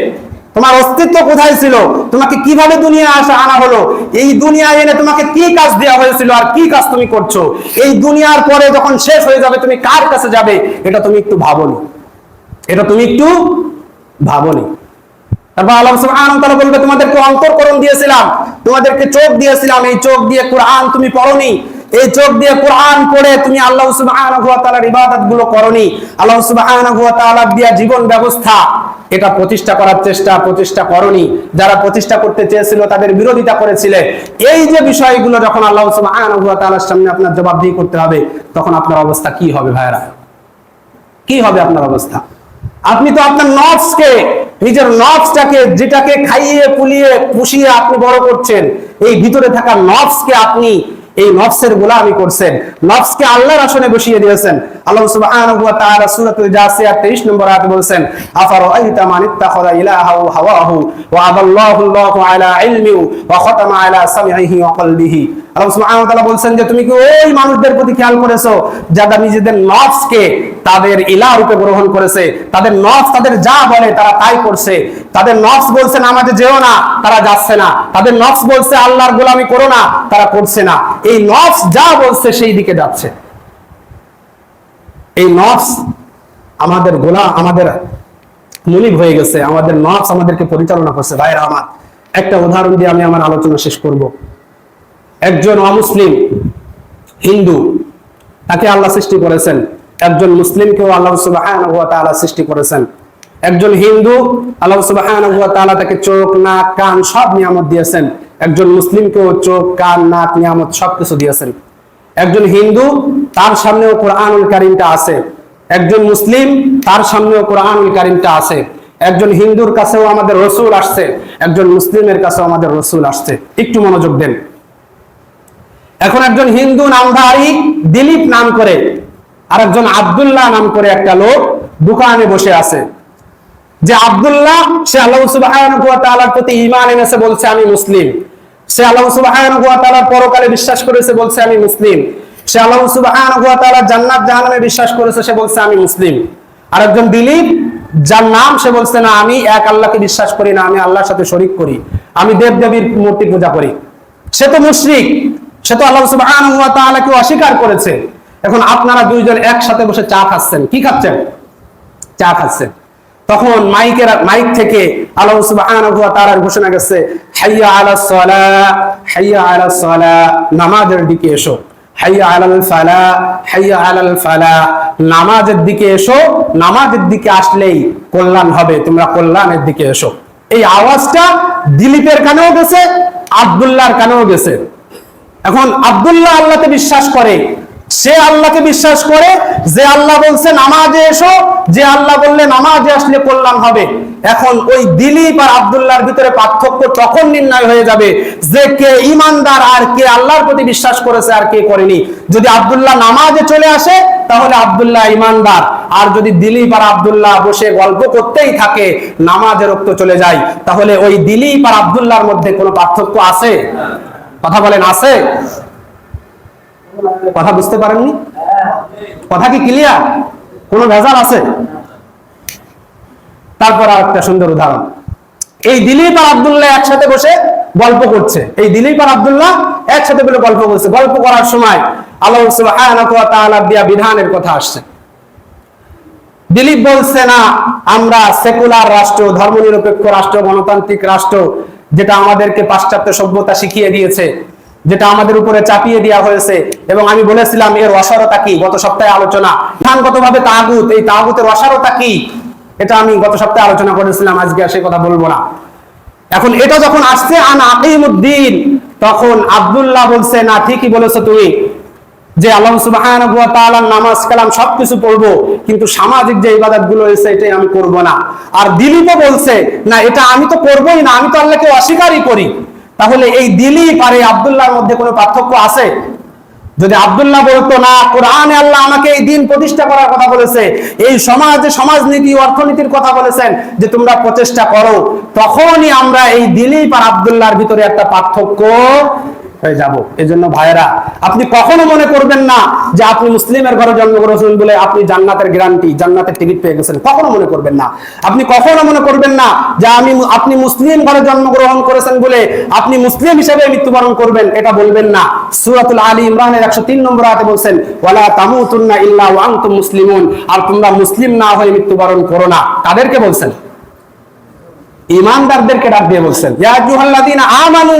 Speaker 1: তোমার অস্তিত্ব কোথায় ছিল, তোমাকে কিভাবে দুনিয়া আনা হলো, এই দুনিয়ায় এনে তোমাকে কি কাজ দেওয়া হয়েছিল আর কি কাজ তুমি করছো, এই দুনিয়ার পরে যখন শেষ হয়ে যাবে তুমি কার কাছে যাবে, এটা তুমি একটু ভাবনি, এটা তুমি একটু ভাবনি। তারপর আল্লাহ সুবহানাহু ওয়া তাআলা বলবে তোমাদেরকে অন্তরকরণ দিয়েছিলাম, তোমাদেরকে চোখ দিয়েছিলাম, এই চোখ দিয়ে কোরআন তুমি পড়োনি, এই চোখ দিয়ে কোরআন পড়ে তুমি আল্লাহ সুবহানাহু ওয়া তাআলার ইবাদত গুলো করোনি, আল্লাহ সুবহানাহু ওয়া তাআলার দেয়া জীবন ব্যবস্থা এটা প্রতিষ্ঠা করার প্রতিষ্ঠা করোনি, যারা প্রতিষ্ঠা করতে চেয়েছিল তাদের বিরোধিতা করেছিলে। এই যে বিষয়গুলো যখন আল্লাহ সুবহানাহু ওয়া তাআলার সামনে আপনার জবাবদিহি করতে হবে, তখন আপনার অবস্থা কি হবে ভাইরা? কি হবে আপনার অবস্থা? আপনি তো আপনার নফসকে, নিজের নফসটাকে, যেটাকে খাইয়ে পুলিয়ে পুষিয়ে আপনি বড় করছেন, এই ভিতরে থাকা নফসকে আপনি এই নফসের গোলামি করছেন, নফসকে আল্লাহর আসনে বসিয়ে দিয়েছেন। আল্লাহ সুবহানাহু ওয়া তাআলা সূরাতুল জাসিয়া 23 নম্বর আয়াতে বলেন, আফারাআইতা মান ইত্তাখাযা ইলাহাহু হাওয়াহু ওয়া আদাল্লাহু আল্লাহু আলা ইলমিহি ওয়া খাতামা আলা সামঈহি ওয়া কলবিহি। আল্লাহ সুবহানাহু ওয়া তাআলা বলেন যে তুমি কি ওই মানুষদের প্রতি খেয়াল করেছো যারা নিজেদের নফসকে তাদের ইলাহ রূপে গ্রহণ করেছে, তাদের নফস তাদের যা বলে তারা তাই করছে, তাদের নফস বলছে নামাজে যেও না, তারা যাচ্ছে না, তাদের নফস বলছে আল্লাহর গোলামি করো না, তারা করছে না, এই নফস যা বলছে সেই দিকে যাচ্ছে। এই নফস আমাদের গোলাম, আমাদের মুনিব হয়ে গেছে, আমাদের নফস আমাদেরকে পরিচালনা করছে। ভাইরা আমার, একটা উদাহরণ দিয়ে আমি আমার আলোচনা শেষ করব। একজন অমুসলিম হিন্দু, তাকে আল্লাহ সৃষ্টি করেছেন, একজন মুসলিমকেও আল্লাহ সুবহানাহু ওয়া তাআলা সৃষ্টি করেছেন। একজন হিন্দু, আল্লাহ সুবহানাহু ওয়া তাআলা তাকে চোখ, নাক, কান সব নিয়ামত দিয়েছেন। একজন মুসলিমকেও চোখ, কান, নাক, নিয়ামত সবকিছু দিয়েছেন। একজন হিন্দু, তার সামনেও কোরআনুল কারীমটা আছে। একজন মুসলিম, তার সামনেও কোরআনুল কারীমটা আছে। একজন হিন্দুর কাছেও আমাদের রাসূল আসছে, একজন মুসলিমের কাছেও আমাদের রাসূল আসছে। একটু মনোযোগ দেন। এখন একজন হিন্দু নামধারী দিলীপ নাম করে, আর একজন আব্দুল্লাহ নাম করে একটা লোক দোকানে বসে আছে। যে আব্দুল্লাহ, সে আল্লাহ সুবহানাহু ওয়া তাআলার প্রতি ঈমান এনেছে, বলছে আমি মুসলিম। সে আল্লাহ সুবহানাহু ওয়া তাআলার পরকালে বিশ্বাস করেছে, বলছে আমি মুসলিম। সে আল্লাহ সুবহানাহু ওয়া তাআলার জান্নাত জাহান্নামে বিশ্বাস করেছে, সে বলছে আমি মুসলিম। আর একজন দিলীপ, যার নাম, সে বলছে না, আমি এক আল্লাহকে বিশ্বাস করি না, আমি আল্লাহর সাথে শরীক করি, আমি দেবদেবীর মূর্তি পূজা করি। সে তো মুশরিক, সে তো আল্লাহ সুবহানাহু ওয়া তাআলাকে অস্বীকার করেছে। এখন আপনারা দুইজন একসাথে বসে চা খাচ্ছেন, কি খাচ্ছেন? চা খাচ্ছেন। তখন মাইক থেকে আল্লাহ সুবহানাহু ওয়া তাআলার ঘোষণা গেছে, হাইয়া আলাস সালাহ, হাইয়া আলাস সালাহ, নামাজের দিকে এসো। হাইয়া আলাল ফালাহ, হাইয়া আলাল ফালাহ, নামাজের দিকে এসো, নামাজের দিকে আসলেই কল্যাণ হবে, তোমরা কল্যাণের দিকে এসো। এই আওয়াজটা দিলীপের কানেও গেছে, আব্দুল্লাহর কানেও গেছে। এখন আব্দুল্লাহ আল্লাহকে বিশ্বাস করে, সে আল্লাহকে বিশ্বাস করে যে আল্লাহ বলছে নামাজে এসো, যে আল্লাহ বললে নামাজে আসলে কল্যাণ হবে। এখন ওই দিলীপ আর আব্দুল্লাহর ভিতরে পার্থক্য তখন নির্ণয় হয়ে যাবে যে কে ঈমানদার আর কে আল্লাহর প্রতি বিশ্বাস করেছে আর কে করেনি। যদি আব্দুল্লাহ নামাজে চলে আসে তাহলে আব্দুল্লাহ ঈমানদার, আর যদি দিলীপ আর আব্দুল্লাহ বসে গল্প করতেই থাকে, নামাজের রক্ত চলে যায়, তাহলে ওই দিলীপ আর আব্দুল্লাহর মধ্যে কোনো পার্থক্য আছে? কথা বলেন, আছে? কথা বুঝতে পারেননি? কথা কি ক্লিয়ার? কোনো ভেজাল আছে? তারপর আর একটা সুন্দর উদাহরণ। এই দিলীপ আর আব্দুল্লাহ একসাথে বসে গল্প করছে, এই দিলীপ আর আব্দুল্লাহ একসাথে বসে গল্প করছে। গল্প করার সময় আল্লাহ সুবহানাহু ওয়া তাআলা দেয়া বিধানের কথা আসছে। দিলীপ বলছে না, আমরা সেকুলার রাষ্ট্র, ধর্মনিরপেক্ষ রাষ্ট্র, গণতান্ত্রিক রাষ্ট্র, যেটা আমাদেরকে পাশ্চাত্য সভ্যতা শিখিয়ে দিয়েছে, যেটা আমাদের উপরে চাপিয়ে দেওয়া হয়েছে। এবং আমি বলেছিলাম এর অসারতা কি, গত সপ্তাহে আলোচনা। বিধানগতভাবে তাগুত, এই তাগুতের অসারতা কি, এটা আমি গত সপ্তাহে আলোচনা করেছিলাম, আজকে আর সেই কথা বলবো না। এখন এটা যখন আসছে আন আকিমুদ্দিন, তখন আব্দুল্লাহ বলছে না, ঠিকই বলেছো তুমি, যে আল্লাহ সুবহানাহু ওয়া তাআলার নামাজ কালাম সবকিছু পড়বো, কিন্তু সামাজিক যে ইবাদত গুলো হয়েছে এটাই আমি করব না। আর দিলীপও বলছে না, এটা আমি তো করবোই না, আমি তো আল্লাহকে অস্বীকারই করি। তাহলে এই দিলীপ আর এই আব্দুল্লাহর মধ্যে কোনো পার্থক্য আছে? যদি আব্দুল্লাহ বলতো না, কোরআনে আল্লাহ আমাকে এই দিন প্রতিষ্ঠা করার কথা বলেছে, এই সমাজে সমাজনীতি অর্থনীতির কথা বলেছেন যে তোমরা প্রচেষ্টা করো, তখনই আমরা এই দিলীপ আর আব্দুল্লাহর ভিতরে একটা পার্থক্য হয়ে যাব। এজন্য ভাইয়েরা, আপনি কখনো মনে করবেন না যে আপনি মুসলিমের ঘরে জন্মগ্রহণ বলে আপনি জান্নাতের গ্যারান্টি, জান্নাতের টিকিট পেয়ে গেছেন। কখনো মনে করবেন না। আপনি কখনো মনে করবেন না যে আপনি মুসলিম ঘরে জন্মগ্রহণ করেছেন বলে আপনি মুসলিম হিসেবে মৃত্যুবরণ করবেন, এটা বলবেন না। সূরাতুল আলী ইমরানের 103 নম্বর আয়াতে বলছেন, ওয়ালা তামুতুন্না ইল্লা ওয়া আনতুম মুসলিমুন, আর তোমরা মুসলিম না হয়ে মৃত্যুবরণ করো না। কাদেরকে বলছেন? ঈমানদারদেরকে ডাক দিয়ে বলছেন, ইয়া আইয়ুহাল্লাযীনা আমানু,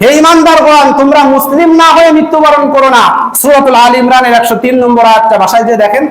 Speaker 1: হে ঈমানদারগণ, তোমরা মুসলিম না হয়ে মৃত্যুবরণ করো না। সূরাতুল আলী ইমরানের 103 নম্বর আয়াতটা ভাষায় যে দেখেন।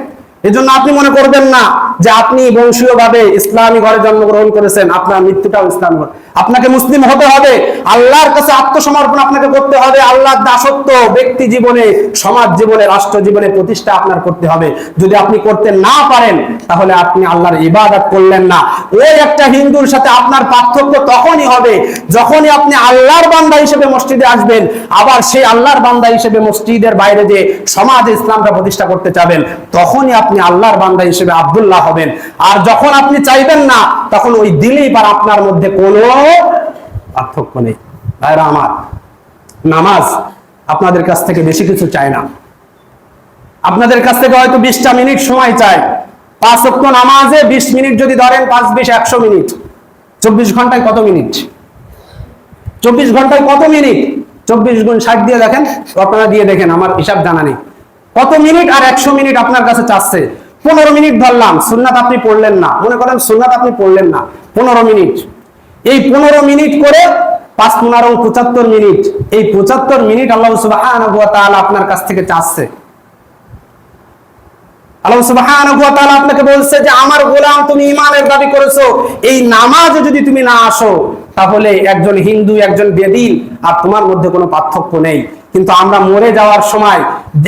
Speaker 1: এজন্য আপনি মনে করবেন না যে আপনি বংশীয়ভাবে ইসলামী ঘরে জন্মগ্রহণ করেছেন, আপনার মৃত্যুটাও ইসলাম। আপনাকে মুসলিম হতে হবে, আল্লাহর কাছে আত্মসমর্পণ আপনাকে করতে হবে, আল্লাহর দাসত্ব ব্যক্তি জীবনে, সমাজ জীবনে, রাষ্ট্র জীবনে প্রতিষ্ঠা আপনার করতে হবে। যদি আপনি করতে না পারেন তাহলে আপনি আল্লাহর ইবাদত করলেন না। ওই একটা হিন্দুর সাথে আপনার পার্থক্য তখনই হবে যখনই আপনি আল্লাহর বান্দা হিসেবে মসজিদে আসবেন, আবার সেই আল্লাহর বান্দা হিসেবে মসজিদের বাইরে যে সমাজে ইসলামটা প্রতিষ্ঠা করতে চাবেন, তখনই আপনি আল্লাহর বান্দা হিসেবে আব্দুল্লাহ হবেন। আর যখন আপনি চাইবেন না, তখন ওই দিলেই পার আপনার মধ্যে কোনো পার্থক্য নেই। ভাইরা আমার, নামাজ আপনাদের কাছ থেকে বেশি কিছু চায় না। আপনাদের কাছ থেকে হয়তো 20টা মিনিট সময় চায়। 5 ওয়াক্ত নামাজে 20 মিনিট যদি ধরেন, 5 20 100 মিনিট। 24 ঘন্টায় কত মিনিট? 24 ঘন্টায় কত মিনিট? 24 গুণ 60 দিয়ে দেখেন, আপনারা দিয়ে দেখেন, আমার হিসাব জানা নেই কত মিনিট। আর 100 মিনিট আপনার কাছে চাচ্ছে। 15 মিনিট ধরলাম, সুন্নাত আপনি পড়লেন না, মনে করেন সুন্নাত আপনি পড়লেন না, 15 মিনিট। এই 15 মিনিট করে 5 15 75 মিনিট। এই 75 মিনিট আল্লাহ সুবহানাহু ওয়া তাআলা আপনার কাছ থেকে চাচ্ছে। আল্লাহ সুবহানাহু ওয়া তাআলা আপনাকে বলছে যে আমার গোলাম, তুমি ঈমানের দাবি করেছো, এই নামাজে যদি তুমি না আসো তাহলে একজন হিন্দু, একজন বেদিন আর তোমার মধ্যে কোনো পার্থক্য নেই। কিন্তু আমরা মরে যাওয়ার সময়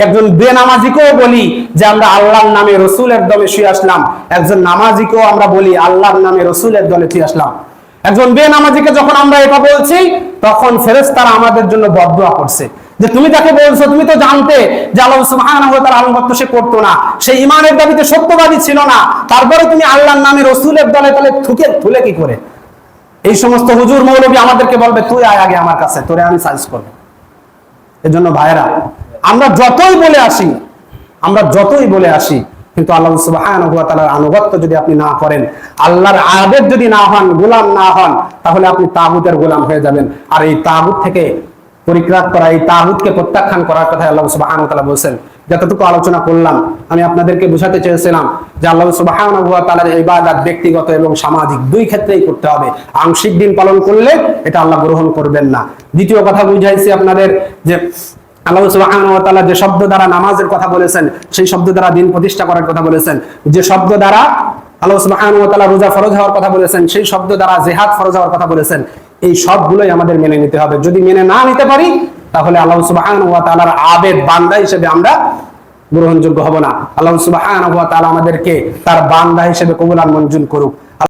Speaker 1: একজন বেনামাজিকেও বলি যে আমরা আল্লাহর নামে রসুলের দলে শুয়ে আসলাম, একজন নামাজিকেও আমরা বলি আল্লাহর নামে রসুলের দলে শুয়ে আসলাম। একজন বেনামাজিকে যখন আমরা এটা বলছি, তখন ফেরেশতারা আমাদের জন্য বদদুয়া করছে যে তুমি তাকে বলছো, তুমি তো জানতে যে আল্লাহ সুবহানাহু ওয়া তাআলার আনুগত্য সে করতো না, সে ঈমানের দাবিতে সত্যবাদী ছিল না, তারপরে তুমি আল্লাহর নামে রসুলের দলে দলে থুলে কি করে? এই সমস্ত হুজুর মৌলবী আমাদেরকে বলবে, তুই আয় আগে আমার কাছে, তোরে আমি সাইজ করব। এজন্য ভাইরা, আমরা যতই বলে আসি, কিন্তু আল্লাহ সুবহানাহু ওয়া তাআলার আনুগত্য যদি আপনি না করেন, আল্লাহর আবেদ যদি না হন, গোলাম না হন, তাহলে আপনি তাগুতের গোলাম হয়ে যাবেন। আর এই তাগুত থেকে পরিত্রাণ করা, এই তাগুতকে প্রত্যাখ্যান করার কথা আল্লাহ সুবহানাহু ওয়া তাআলা বলেছেন। যতটুকু আলোচনা করলাম, আমি আপনাদেরকে বোঝাতে চেয়েছিলাম যে আল্লাহ সুবহানাহু ওয়া তাআলার ইবাদত ব্যক্তিগত এবং সামাজিক দুই ক্ষেত্রেই করতে হবে। আংশিক দিন পালন করলে এটা আল্লাহ গ্রহণ করবেন না। দ্বিতীয় কথা বুঝাইছি আপনাদের যে আল্লাহ সুবহানাহু ওয়া তাআলা যে শব্দ দ্বারা নামাজের কথা বলেছেন, সেই শব্দ দ্বারা দিন প্রতিষ্ঠা করার কথা বলেছেন। যে শব্দ দ্বারা আল্লাহ সুবহানাহু ওয়া তাআলা রোজা ফরজ হওয়ার কথা বলেছেন, সেই শব্দ দ্বারা জিহাদ ফরজ হওয়ার কথা বলেছেন। এই সবগুলোই আমাদের মেনে নিতে হবে। যদি মেনে না নিতে পারি, তাহলে আল্লাহ সুবহানাহু ওয়া তাআলার আবেদ বান্দা হিসেবে আমরা গ্রহণযোগ্য হব না। আল্লাহ সুবহানাহু ওয়া তাআলা আমাদেরকে তার বান্দা হিসেবে কবুল আর মঞ্জুর করুক।